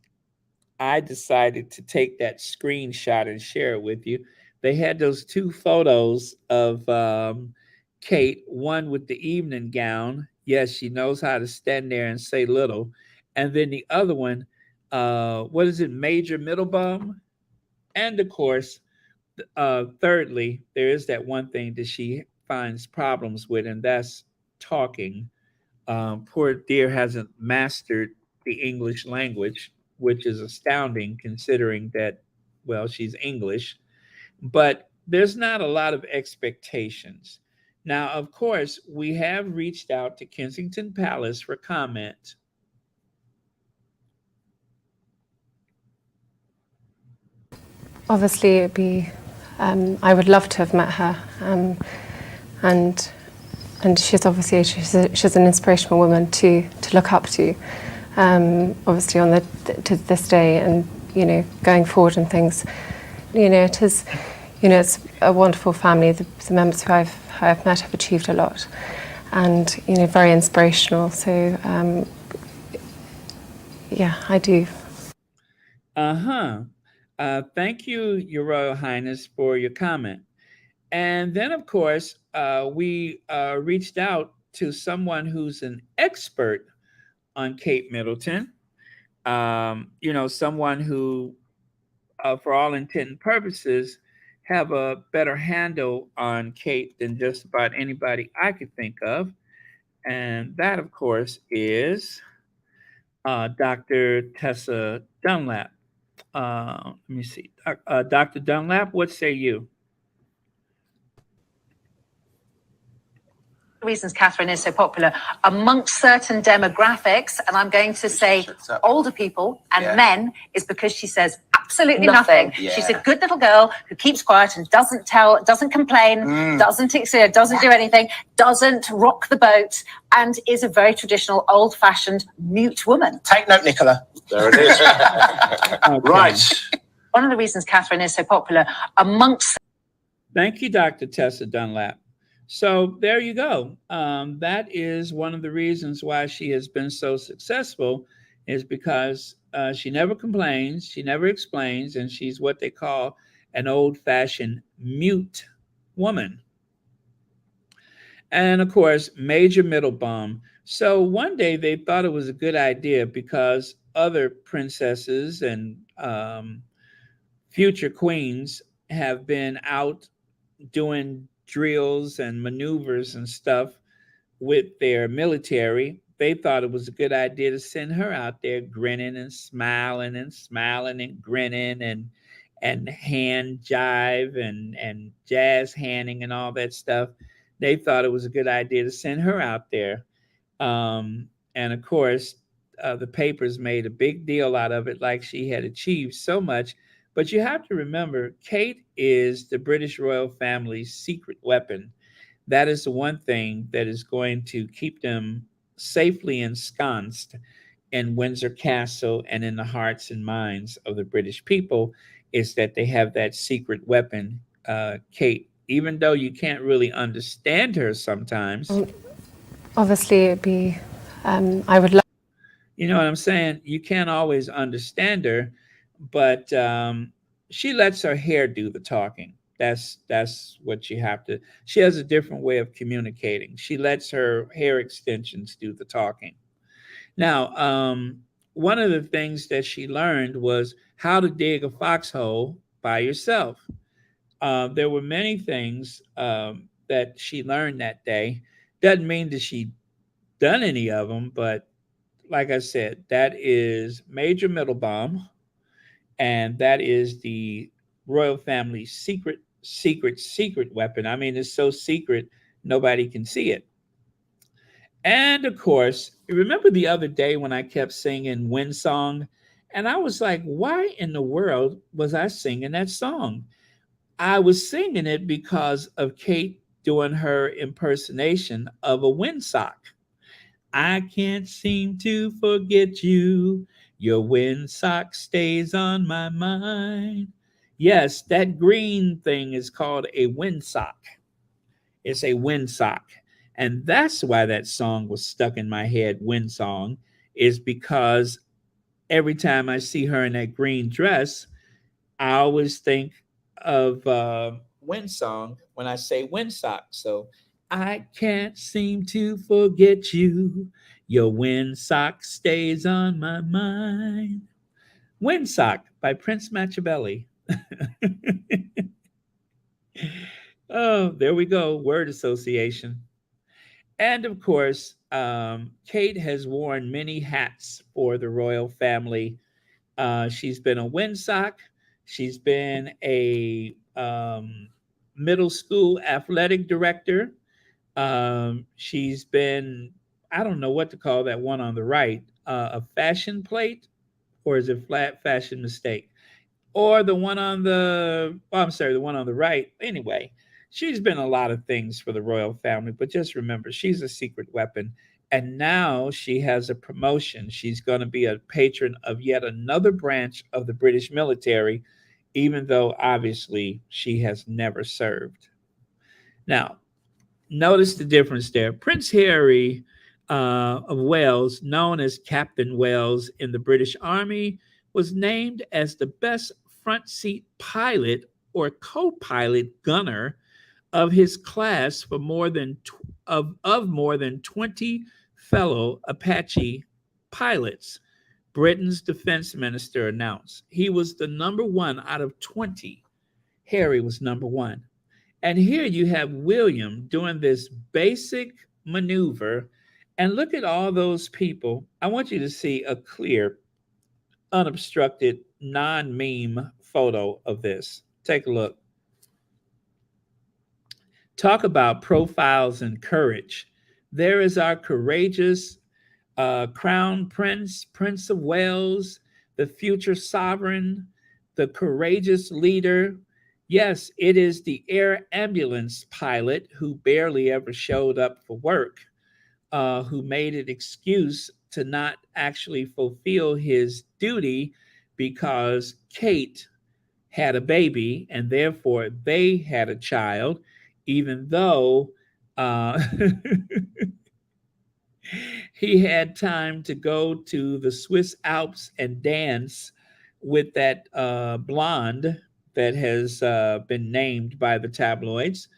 S1: I decided to take that screenshot and share it with you. They had those two photos of Kate, one with the evening gown. Yes, she knows how to stand there and say little. And then the other one, what is it, Major Middlebaum? And of course, thirdly, there is that one thing that she finds problems with, and that's talking. Poor dear hasn't mastered the English language, which is astounding considering that, well, she's English, but there's not a lot of expectations. Now, of course, we have reached out to Kensington Palace for comment.
S4: Obviously, it'd be. I would love to have met her, and she's obviously she's an inspirational woman to look up to. Obviously, on to this day, and going forward and things. It is. It's a wonderful family. The members who I've met have achieved a lot, and very inspirational. So, yeah, I do.
S1: Thank you, Your Royal Highness, for your comment. And then, of course, we reached out to someone who's an expert on Kate Middleton. Someone who, for all intent and purposes, have a better handle on Kate than just about anybody I could think of. And that, of course, is Dr. Tessa Dunlap. Let me see. Dr. Dunlap, what say you?
S5: Reasons Catherine is so popular amongst certain demographics, and I'm going to say older people and men, is because she says absolutely nothing. She's a good little girl who keeps quiet and doesn't complain, doesn't do anything, doesn't rock the boat, and is a very traditional, old-fashioned mute woman.
S6: Take note, Nicola. There it is.
S1: Okay.
S6: Right.
S5: One of the reasons Catherine is so popular amongst...
S1: Thank you, Dr. Tessa Dunlap. So there you go. That is one of the reasons why she has been so successful, is because she never complains, she never explains, and she's what they call an old-fashioned mute woman. And of course, Major Middleton. So one day they thought it was a good idea, because other princesses and future queens have been out doing drills and maneuvers and stuff with their military. They thought it was a good idea to send her out there grinning and smiling and grinning and hand jive and jazz handing and all that stuff. They thought it was a good idea to send her out there. And of course, the papers made a big deal out of it, like she had achieved so much. But you have to remember, Kate is the British royal family's secret weapon. That is the one thing that is going to keep them safely ensconced in Windsor Castle and in the hearts and minds of the British people, is that they have that secret weapon, Kate. Even though you can't really understand her sometimes.
S4: Obviously, it'd be, I would love.
S1: You know what I'm saying? You can't always understand her, but she lets her hair do the talking. That's what you have to. She has a different way of communicating. She lets her hair extensions do the talking. Now, one of the things that she learned was how to dig a foxhole by yourself. There were many things that she learned that day. Doesn't mean that she done any of them, but like I said, that is Major Middleton, and that is the royal family's secret weapon. I mean, it's so secret, nobody can see it. And of course, remember the other day when I kept singing Wind Song? And I was like, why in the world was I singing that song? I was singing it because of Kate doing her impersonation of a windsock. I can't seem to forget you. Your windsock stays on my mind. Yes, that green thing is called a windsock. It's a windsock. And that's why that song was stuck in my head, Wind Song, is because every time I see her in that green dress, I always think of Wind Song when I say windsock. So I can't seem to forget you. Your windsock stays on my mind. Windsock by Prince Machiavelli. Oh, there we go. Word association. And of course, Kate has worn many hats for the royal family. She's been a windsock. She's been a middle school athletic director. She's been, I don't know what to call that one on the right, a fashion plate, or is it flat fashion mistake? Or the one on the, oh, I'm sorry, the one on the right. Anyway, she's been a lot of things for the royal family, but just remember, she's a secret weapon. And now she has a promotion. She's going to be a patron of yet another branch of the British military, even though obviously she has never served. Now, notice the difference there. Prince Harry of Wales, known as Captain Wales in the British Army, was named as the best front seat pilot or co-pilot gunner of his class for more than 20 fellow Apache pilots, Britain's defense minister announced. He was the number one out of 20 Harry was number one. And here you have William doing this basic maneuver. And look at all those people. I want you to see a clear, unobstructed, non meme photo of this. Take a look. Talk about profiles and courage. There is our courageous Crown Prince, Prince of Wales, the future sovereign, the courageous leader. Yes, it is the air ambulance pilot who barely ever showed up for work, who made an excuse to not actually fulfill his duty because Kate had a baby and therefore they had a child, even though he had time to go to the Swiss Alps and dance with that blonde that has been named by the tabloids.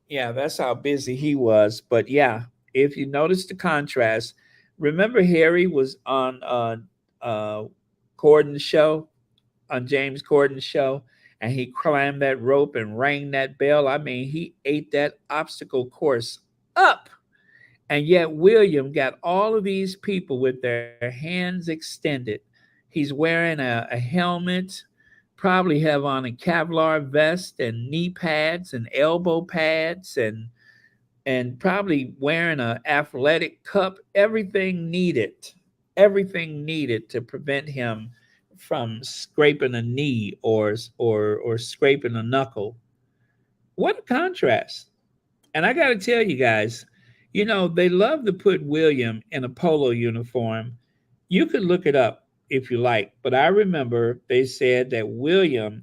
S1: Yeah, that's how busy he was. But yeah, if you notice the contrast, remember Harry was on Corden's show, on James Corden's show, and he climbed that rope and rang that bell. I mean, he ate that obstacle course up. And yet William got all of these people with their hands extended. He's wearing a helmet, probably have on a Kevlar vest and knee pads and elbow pads and probably wearing an athletic cup, everything needed to prevent him from scraping a knee or scraping a knuckle. What a contrast. And I got to tell you guys, you know, they love to put William in a polo uniform. You could look it up if you like, but I remember they said that William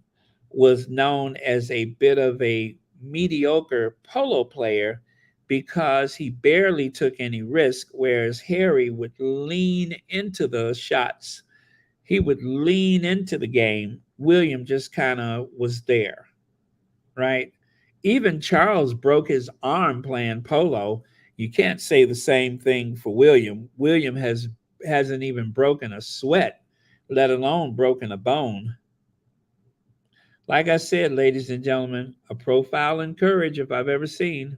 S1: was known as a bit of a mediocre polo player because he barely took any risk, whereas Harry would lean into the shots. He would lean into the game. William just kind of was there, right? Even Charles broke his arm playing polo. You can't say the same thing for William. William hasn't even broken a sweat, let alone broken a bone. Like I said, ladies and gentlemen, a profile in courage if I've ever seen.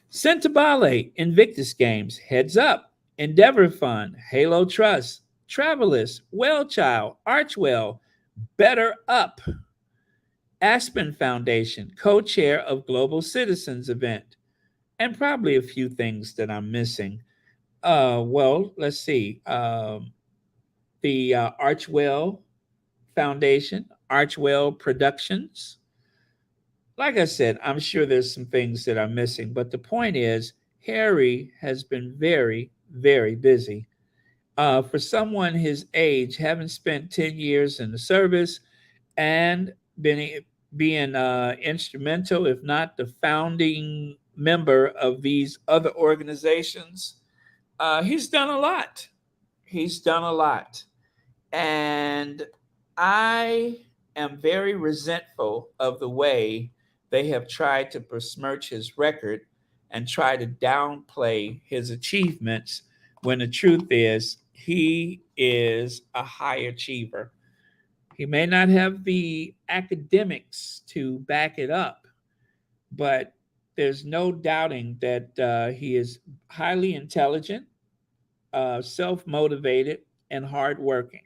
S1: Centabale, Invictus Games, Heads Up, Endeavor Fund, Halo Trust, Travelist, Wellchild, Archwell, Better Up, Aspen Foundation, co-chair of Global Citizens event, and probably a few things that I'm missing. Well, let's see. The Archwell Foundation, Archwell Productions. Like I said, I'm sure there's some things that I'm missing, but the point is, Harry has been very, very busy. For someone his age, having spent 10 years in the service and being instrumental, if not the founding member of these other organizations, he's done a lot. He's done a lot. And I am very resentful of the way they have tried to besmirch his record and try to downplay his achievements when the truth is he is a high achiever. He may not have the academics to back it up, but there's no doubting that he is highly intelligent, self motivated, and hardworking.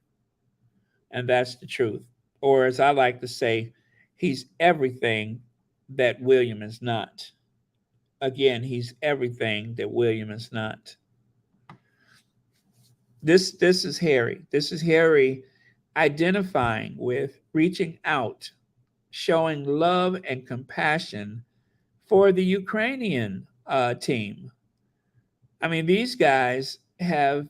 S1: And that's the truth. Or, as I like to say, he's everything that William is not. Again, he's everything that William is not. This is Harry. This is Harry identifying with, reaching out, showing love and compassion for the Ukrainian team. I mean, these guys have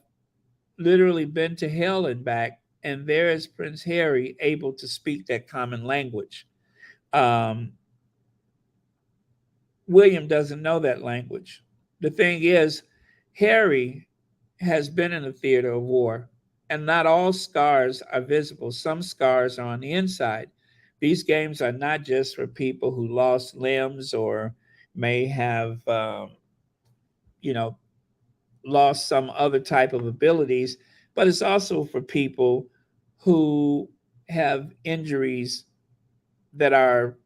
S1: literally been to hell and back, and there is Prince Harry able to speak that common language. Um, William doesn't know that language. The thing is, Harry has been in the theater of war, and not all scars are visible. Some scars are on the inside. These games are not just for people who lost limbs or may have, you know, lost some other type of abilities, but it's also for people who have injuries that are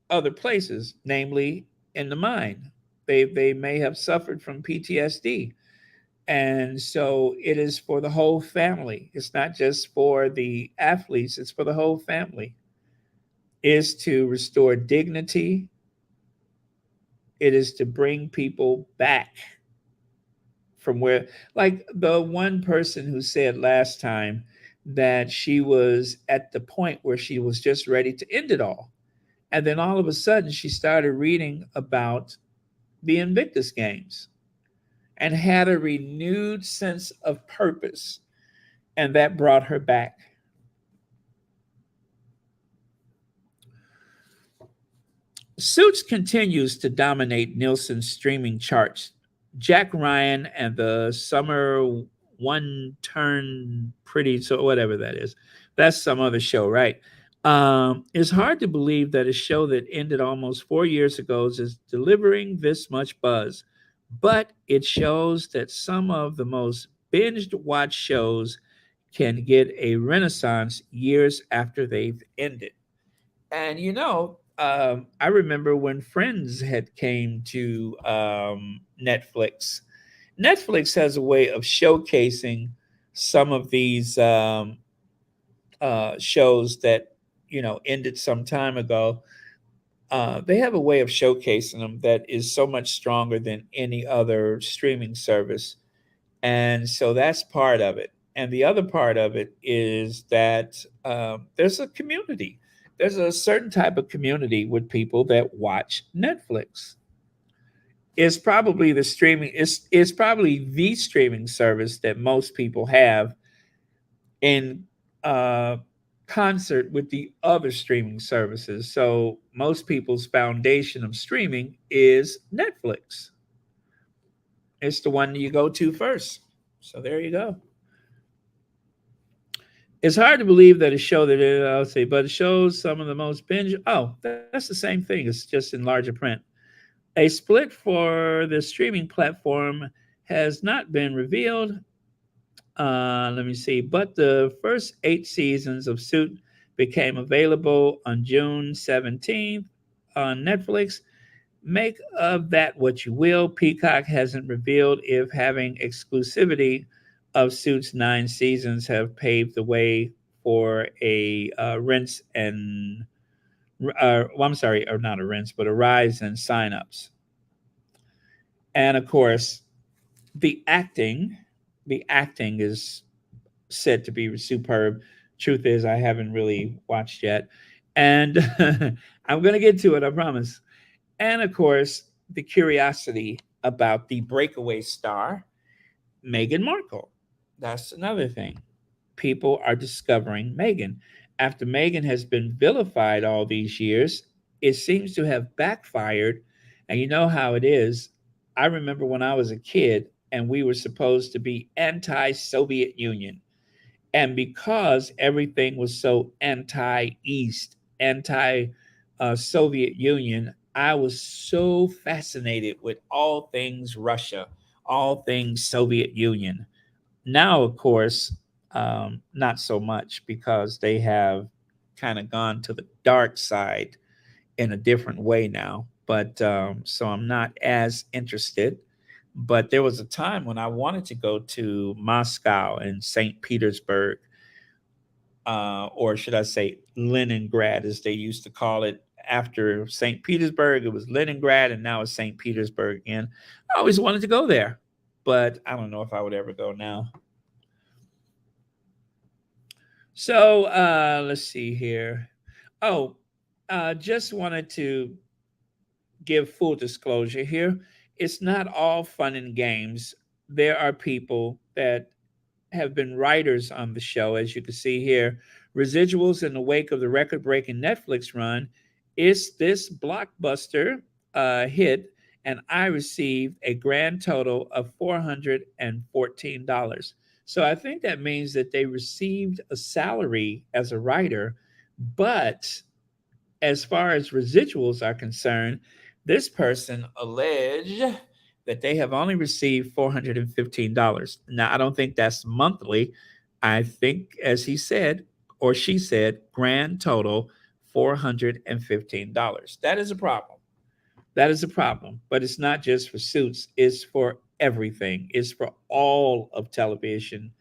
S1: other places, namely in the mind. They may have suffered from PTSD. And so it is for the whole family. It's not just for the athletes, it's for the whole family. Is to restore dignity. It is to bring people back from where, like the one person who said last time that she was at the point where she was just ready to end it all. And then all of a sudden she started reading about the Invictus games and had a renewed sense of purpose. And that brought her back. Suits continues to dominate Nielsen's streaming charts. Jack Ryan and the Summer One Turn Pretty, so whatever that is. That's some other show, right? It's hard to believe that a show that ended almost 4 years ago is delivering this much buzz, but it shows that some of the most binged watch shows can get a renaissance years after they've ended. And I remember when Friends had came to Netflix. Netflix has a way of showcasing some of these shows that ended some time ago. They have a way of showcasing them that is so much stronger than any other streaming service, and so that's part of it. And the other part of it is that there's a community. There's a certain type of community with people that watch Netflix. It's probably the streaming. It's probably the streaming service that most people have in concert with the other streaming services. So most people's foundation of streaming is Netflix. It's the one you go to first. So there you go. It's hard to believe that a show that I'll say, but it shows some of the most binge. Oh, that's the same thing. It's just in larger print. A split for the streaming platform has not been revealed. Let me see. But the first 8 seasons of Suit became available on June 17th on Netflix. Make of that what you will. Peacock hasn't revealed if having exclusivity of Suits 9 seasons have paved the way for a rinse and I'm sorry, or not a rinse, but a rise in signups. And of course, the acting is said to be superb. Truth is, I haven't really watched yet, and I'm going to get to it, I promise. And of course, the curiosity about the breakaway star, Meghan Markle. That's another thing. People are discovering Meghan. After Meghan has been vilified all these years, it seems to have backfired. And you know how it is. I remember when I was a kid and we were supposed to be anti-Soviet Union. And because everything was so anti-East, anti-Soviet Union, I was so fascinated with all things Russia, all things Soviet Union. Now, of course, not so much because they have kind of gone to the dark side in a different way now. But so I'm not as interested. But there was a time when I wanted to go to Moscow and St. Petersburg, or should I say Leningrad, as they used to call it. After St. Petersburg, it was Leningrad, and now it's St. Petersburg again. I always wanted to go there, but I don't know if I would ever go now. So let's see here. Oh, just wanted to give full disclosure here. It's not all fun and games. There are people that have been writers on the show, as you can see here. Residuals in the wake of the record-breaking Netflix run is this blockbuster hit, and I received a grand total of $414. So I think that means that they received a salary as a writer, but as far as residuals are concerned, this person alleged that they have only received $415. Now, I don't think that's monthly. I think, as he said, or she said, grand total $415. That is a problem. That is a problem. But it's not just for Suits, it's for everything. It's for all of television.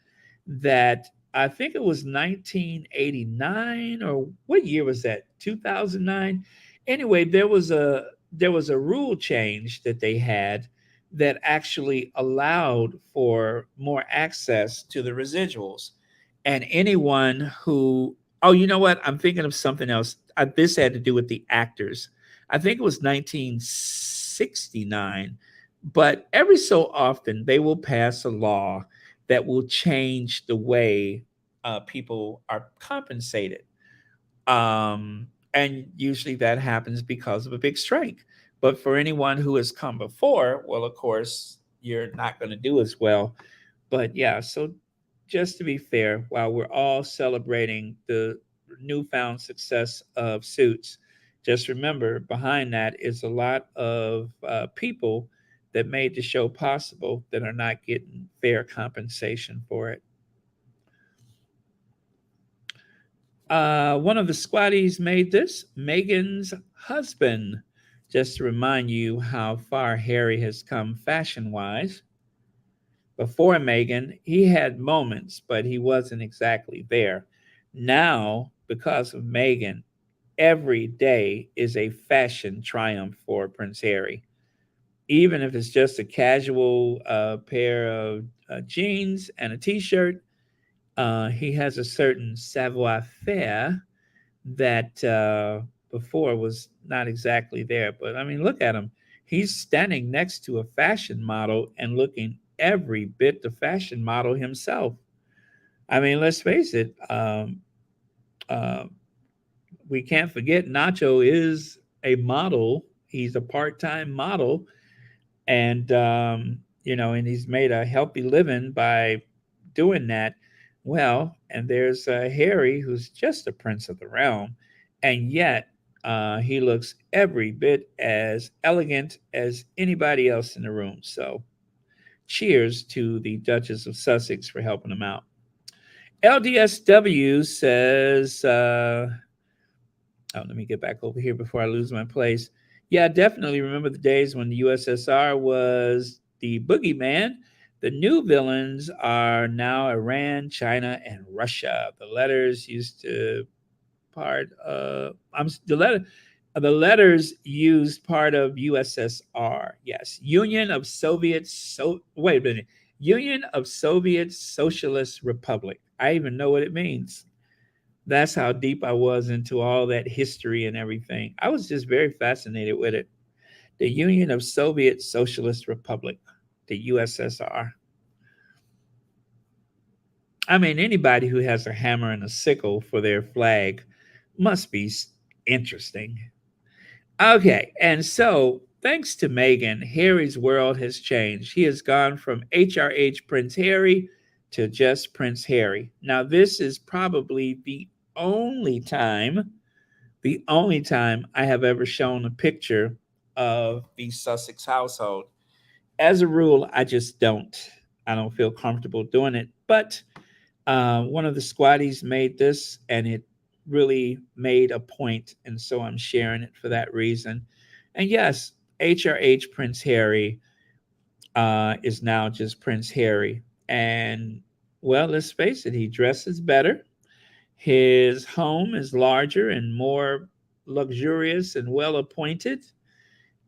S1: That I think it was 1989, or what year was that? 2009. Anyway, there was a rule change that they had that actually allowed for more access to the residuals. And anyone who, oh, you know what? I'm thinking of something else. This had to do with the actors. I think it was 1969. But every so often, they will pass a law that will change the way people are compensated. And usually that happens because of a big strike. But for anyone who has come before, well, of course, you're not going to do as well. But yeah, so just to be fair, while we're all celebrating the newfound success of Suits, just remember behind that is a lot of people that made the show possible that are not getting fair compensation for it. One of the squatties made this, Meghan's husband, just to remind you how far Harry has come fashion-wise. Before Meghan, he had moments, but he wasn't exactly there. Now, because of Meghan, every day is a fashion triumph for Prince Harry. Even if it's just a casual pair of jeans and a t-shirt, he has a certain savoir-faire that before was not exactly there. But I mean, look at him. He's standing next to a fashion model and looking every bit the fashion model himself. I mean, let's face it. We can't forget Nacho is a model. He's a part-time model. And, and he's made a healthy living by doing that. Well, and there's Harry, who's just a prince of the realm. And yet he looks every bit as elegant as anybody else in the room. So cheers to the Duchess of Sussex for helping him out. LDSW says, let me get back over here before I lose my place. Yeah, definitely remember the days when the USSR was the boogeyman. The new villains are now Iran, China, and Russia. The letters used to the letters used part of USSR. Yes, Union of Soviet Socialist Republic. I even know what it means. That's how deep I was into all that history and everything. I was just very fascinated with it. The Union of Soviet Socialist Republic, the USSR. I mean, anybody who has a hammer and a sickle for their flag must be interesting. Okay, and so thanks to Meghan, Harry's world has changed. He has gone from HRH Prince Harry to just Prince Harry. Now, this is probably the only time I have ever shown a picture of the Sussex household. As a rule, I don't feel comfortable doing it. But one of the squatties made this, and it really made a point, and so I'm sharing it for that reason. And yes, HRH Prince Harry is now just Prince Harry. And, well, let's face it, he dresses better. His home is larger and more luxurious and well appointed.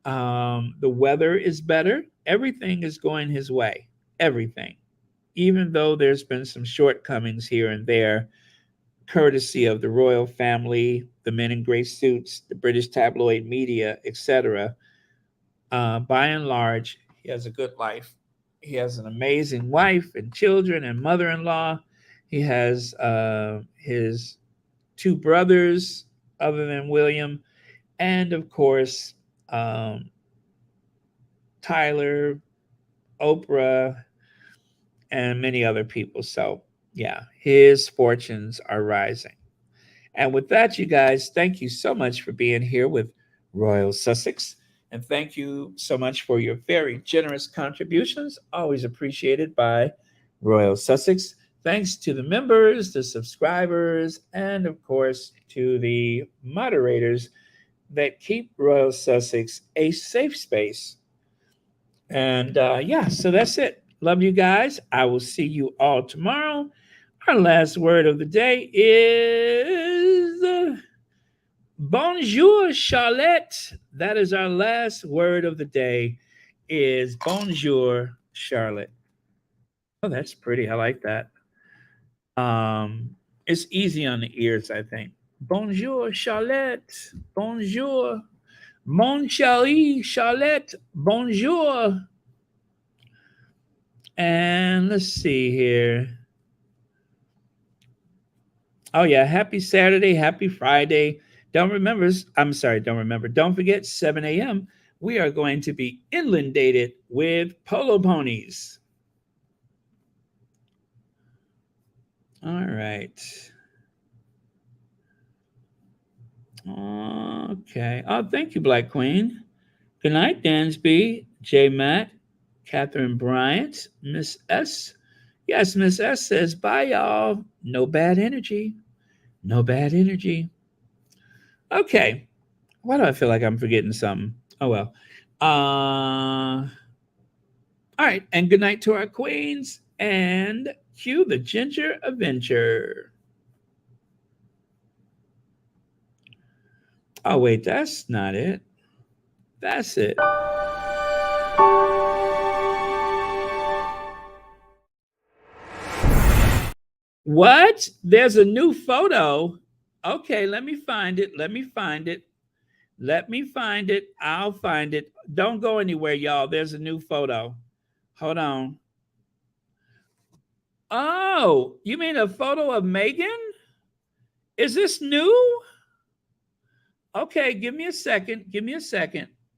S1: The weather is better. Everything is going his way. Everything. Even though there's been some shortcomings here and there, courtesy of the royal family, the men in gray suits, the British tabloid media, etc. By and large, he has a good life. He has an amazing wife and children and mother-in-law. He has his two brothers, other than William, and of course, Tyler, Oprah, and many other people. So, yeah, his fortunes are rising. And with that, you guys, thank you so much for being here with Royal Sussex. And thank you so much for your very generous contributions. Always appreciated by Royal Sussex. Thanks to the members, the subscribers, and of course to the moderators that keep Royal Sussex a safe space. And yeah, so that's it. Love you guys. I will see you all tomorrow. Our last word of the day is bonjour, Charlotte. That is our last word of the day is bonjour, Charlotte. Oh, that's pretty. I like that. It's easy on the ears, I think. Bonjour, Charlotte. Bonjour. Mon chéri, Charlotte. Bonjour. And let's see here. Oh, yeah. Happy Saturday. Happy Friday. Don't forget 7 a.m. We are going to be inundated with polo ponies. All right. Okay. Oh, thank you, Black Queen. Good night, Dansby, J. Matt, Catherine Bryant, Miss S. Yes, Miss S says, bye, y'all. No bad energy. No bad energy. Okay. Why do I feel like I'm forgetting something? Oh, well. All right. And good night to our queens. And cue the Ginger Avenger. Oh, wait. That's not it. That's it. What? There's a new photo. Okay, let me find it. I'll find it. Don't go anywhere, y'all. There's a new photo. Hold on. Oh, you mean a photo of Meghan? Is this new? Okay, give me a second.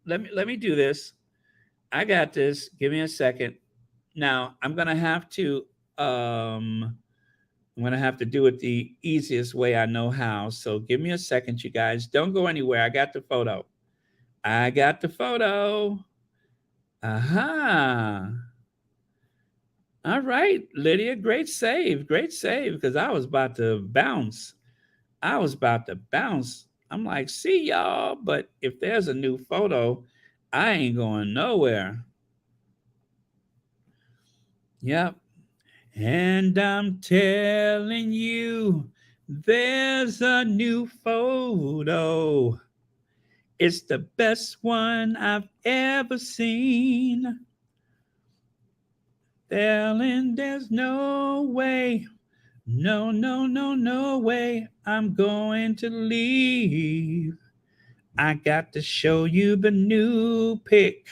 S1: Let me do this. I got this. Give me a second. Now, I'm going to have to do it the easiest way I know how. So give me a second, you guys. Don't go anywhere. I got the photo. Aha. All right, Lydia. Great save. Because I was about to bounce. I'm like, see y'all. But if there's a new photo, I ain't going nowhere. Yep. And I'm telling you, there's a new photo. It's the best one I've ever seen. Ellen, there's no way. No way. I'm going to leave. I got to show you the new pic.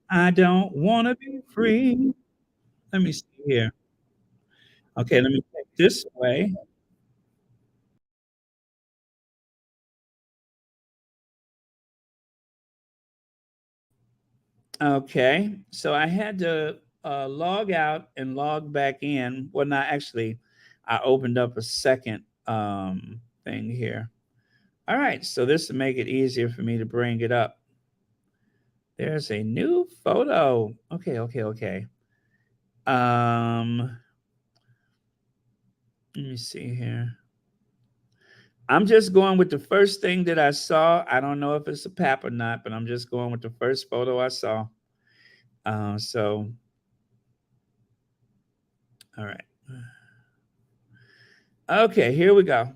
S1: I don't want to be free. Let me see here. Okay, let me take this way. Okay, so I had to log out and log back in. Well, not actually, I opened up a second thing here. All right, so this will make it easier for me to bring it up. There's a new photo. Okay. Let me see here. I'm just going with the first thing that I saw. I don't know if it's a pap or not, but I'm just going with the first photo I saw. So, all right. Okay, here we go.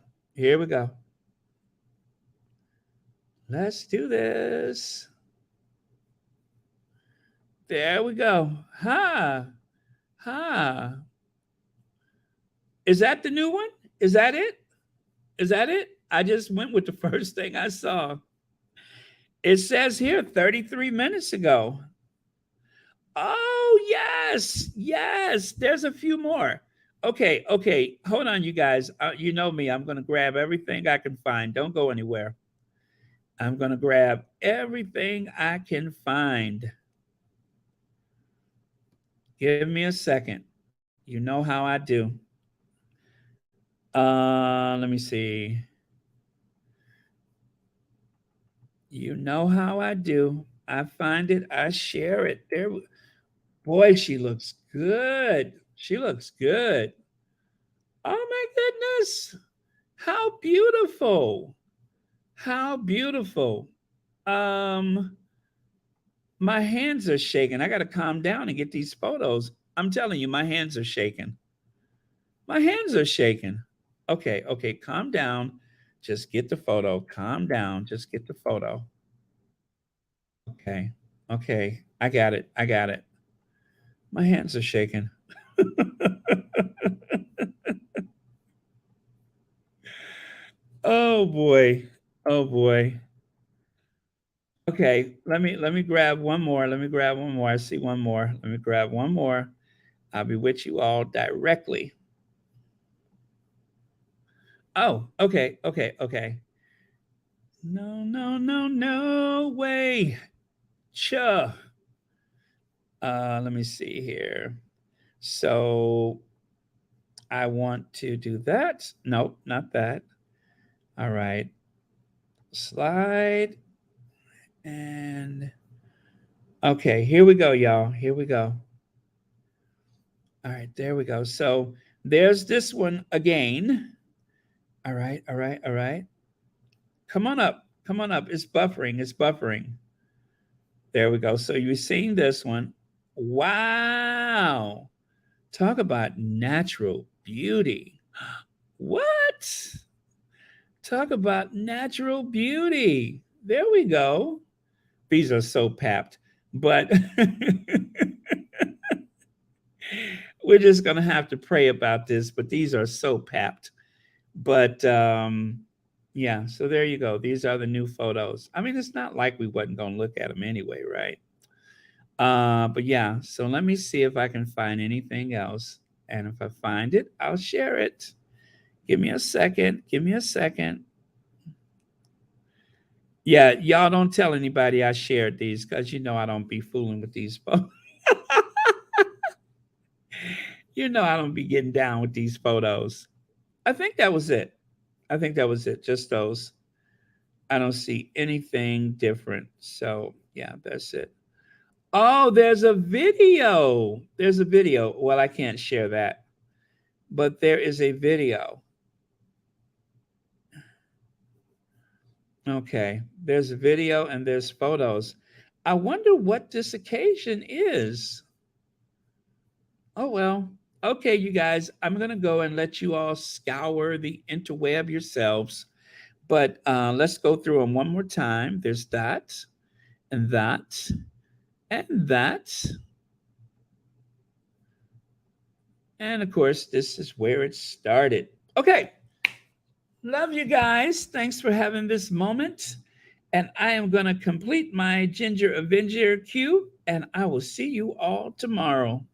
S1: Let's do this. There we go. Ha. Is that the new one? Is that it? I just went with the first thing I saw. It says here 33 minutes ago. Oh, yes. There's a few more. Okay. Hold on, you guys. You know me. I'm going to grab everything I can find. Don't go anywhere. I'm going to grab everything I can find. Give me a second. You know how I do. Let me see. You know how I do. I find it. I share it. There. Boy, she looks good. She looks good. Oh my goodness. How beautiful. How beautiful. My hands are shaking. I got to calm down and get these photos. I'm telling you, my hands are shaking. My hands are shaking. Okay, calm down. Just get the photo. Calm down. Just get the photo. Okay, I got it. My hands are shaking. Oh boy. Oh boy. Okay, let me grab one more. I see one more. Let me grab one more. I'll be with you all directly. Oh, okay. No way. Chuh. Let me see here. So I want to do that. Nope, not that. All right. Slide. And okay, here we go, y'all. Here we go. All right, there we go. So there's this one again. All right. Come on up. It's buffering. There we go. So you're seeing this one. Wow. Talk about natural beauty. What? Talk about natural beauty. There we go. These are so papped, but we're just going to have to pray about this. But these are so papped. But yeah, so there you go. These are the new photos. I mean, it's not like we wasn't going to look at them anyway, right? But yeah, so let me see if I can find anything else. And if I find it, I'll share it. Give me a second. Yeah, y'all don't tell anybody I shared these because you know I don't be fooling with these photos. You know I don't be getting down with these photos. I think that was it. Just those. I don't see anything different. So yeah, that's it. Oh, there's a video. Well, I can't share that, but there is a video. Okay, there's a video and there's photos. I wonder what this occasion is. Oh, well. Okay, you guys, I'm going to go and let you all scour the interweb yourselves. But let's go through them one more time. There's that, and that, and that. And of course, this is where it started. Okay. Love you guys. Thanks for having this moment. And I am going to complete my Ginger Avenger cue, and I will see you all tomorrow.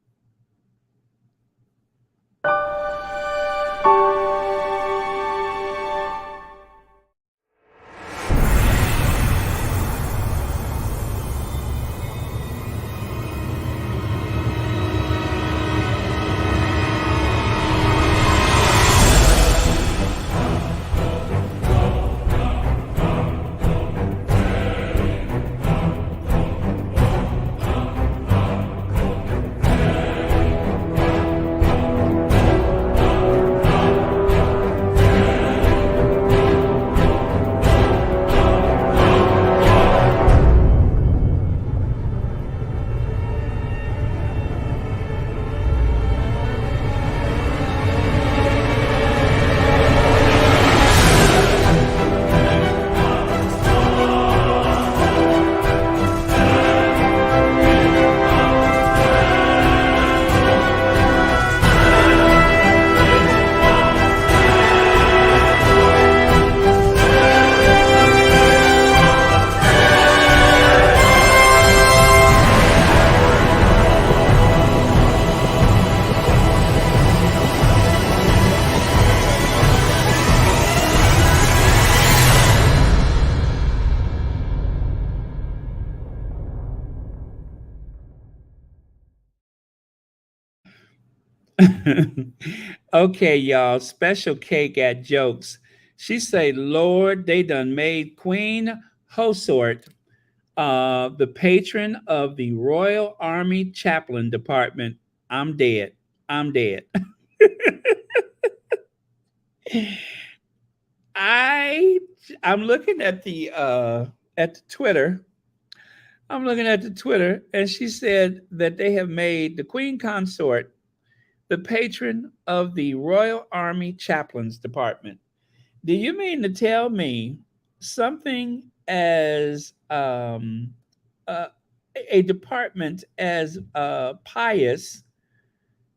S1: Okay, y'all. Special K got jokes. She say, Lord, they done made Queen Hosort the patron of the Royal Army Chaplain Department. I'm dead. I'm dead. I'm looking at the Twitter. I'm looking at the Twitter, and she said that they have made the Queen Consort the patron of the Royal Army Chaplains Department. Do you mean to tell me something as a department as pious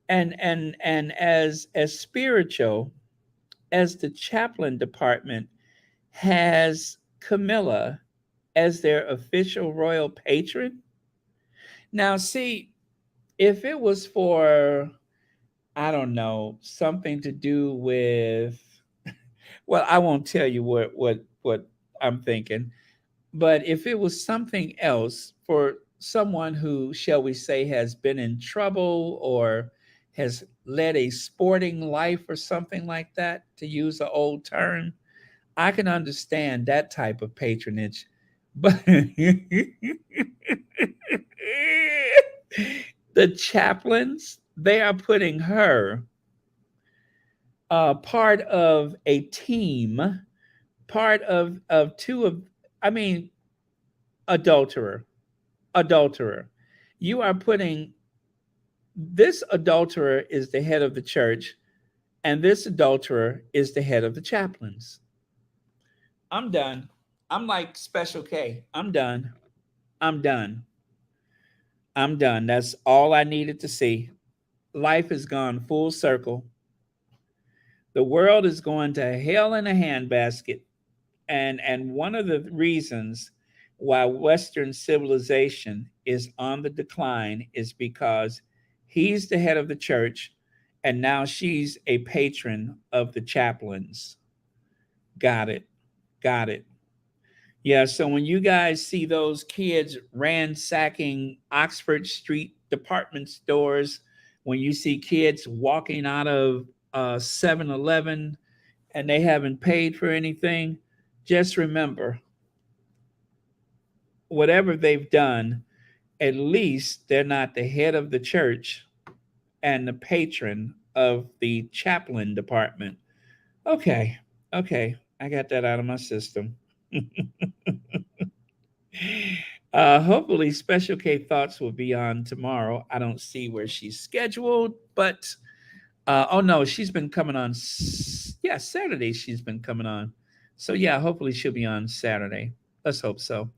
S1: and as spiritual as the chaplain department has Camilla as their official royal patron? Now, see, if it was for, I don't know, something to do with, well, I won't tell you what I'm thinking, but if it was something else for someone who, shall we say, has been in trouble or has led a sporting life or something like that, to use an old term, I can understand that type of patronage. But the chaplains, they are putting her part of a team, part of two of, I mean, adulterer. You are putting, this adulterer is the head of the church, and this adulterer is the head of the chaplains. I'm done. I'm like Special K. I'm done. I'm done. I'm done. That's all I needed to see. Life has gone full circle. The world is going to hell in a handbasket. And one of the reasons why Western civilization is on the decline is because he's the head of the church, and now she's a patron of the chaplains. Got it. Got it. Yeah, so when you guys see those kids ransacking Oxford Street department stores, when you see kids walking out of 7-Eleven and they haven't paid for anything, just remember, whatever they've done, at least they're not the head of the church and the patron of the chaplain department. Okay, okay, I got that out of my system. Hopefully, Special K Thoughts will be on tomorrow. I don't see where she's scheduled, but oh no, she's been coming on. Yeah, Saturday she's been coming on. So yeah, hopefully she'll be on Saturday. Let's hope so.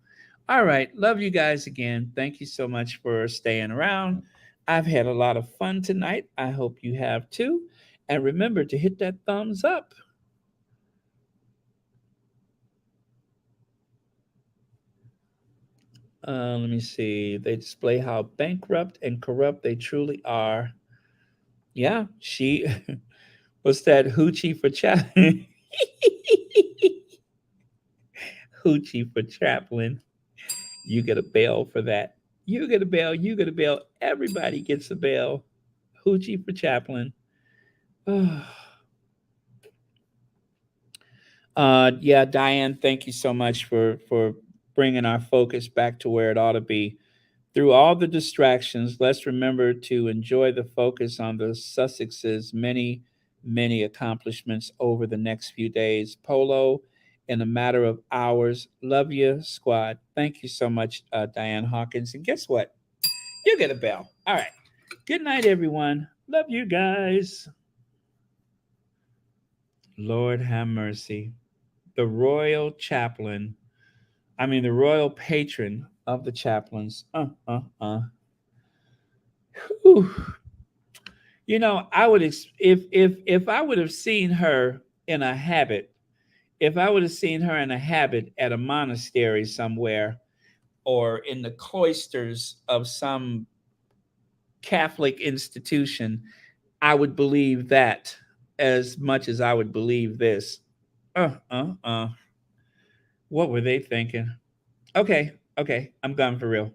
S1: All right, love you guys again. Thank you so much for staying around. I've had a lot of fun tonight. I hope you have too. And remember to hit that thumbs up. Let me see. They display how bankrupt and corrupt they truly are. Yeah, she what's that hoochie for chaplain? Hoochie for chaplain. You get a bell for that. You get a bell. You get a bell. Everybody gets a bell. Hoochie for chaplain. Yeah, Diane, thank you so much for bringing our focus back to where it ought to be. Through all the distractions, let's remember to enjoy the focus on the Sussexes' many accomplishments over the next few days. Polo in a matter of hours. Love you, squad. Thank you so much, Diane Hawkins. And guess what? You get a bell. All right. Good night, everyone. Love you guys. Lord have mercy. The royal chaplain, the royal patron of the chaplains. Whew. You know, I would if I would have seen her in a habit, if I would have seen her in a habit at a monastery somewhere or in the cloisters of some Catholic institution, I would believe that as much as I would believe this. What were they thinking? Okay, I'm gone for real.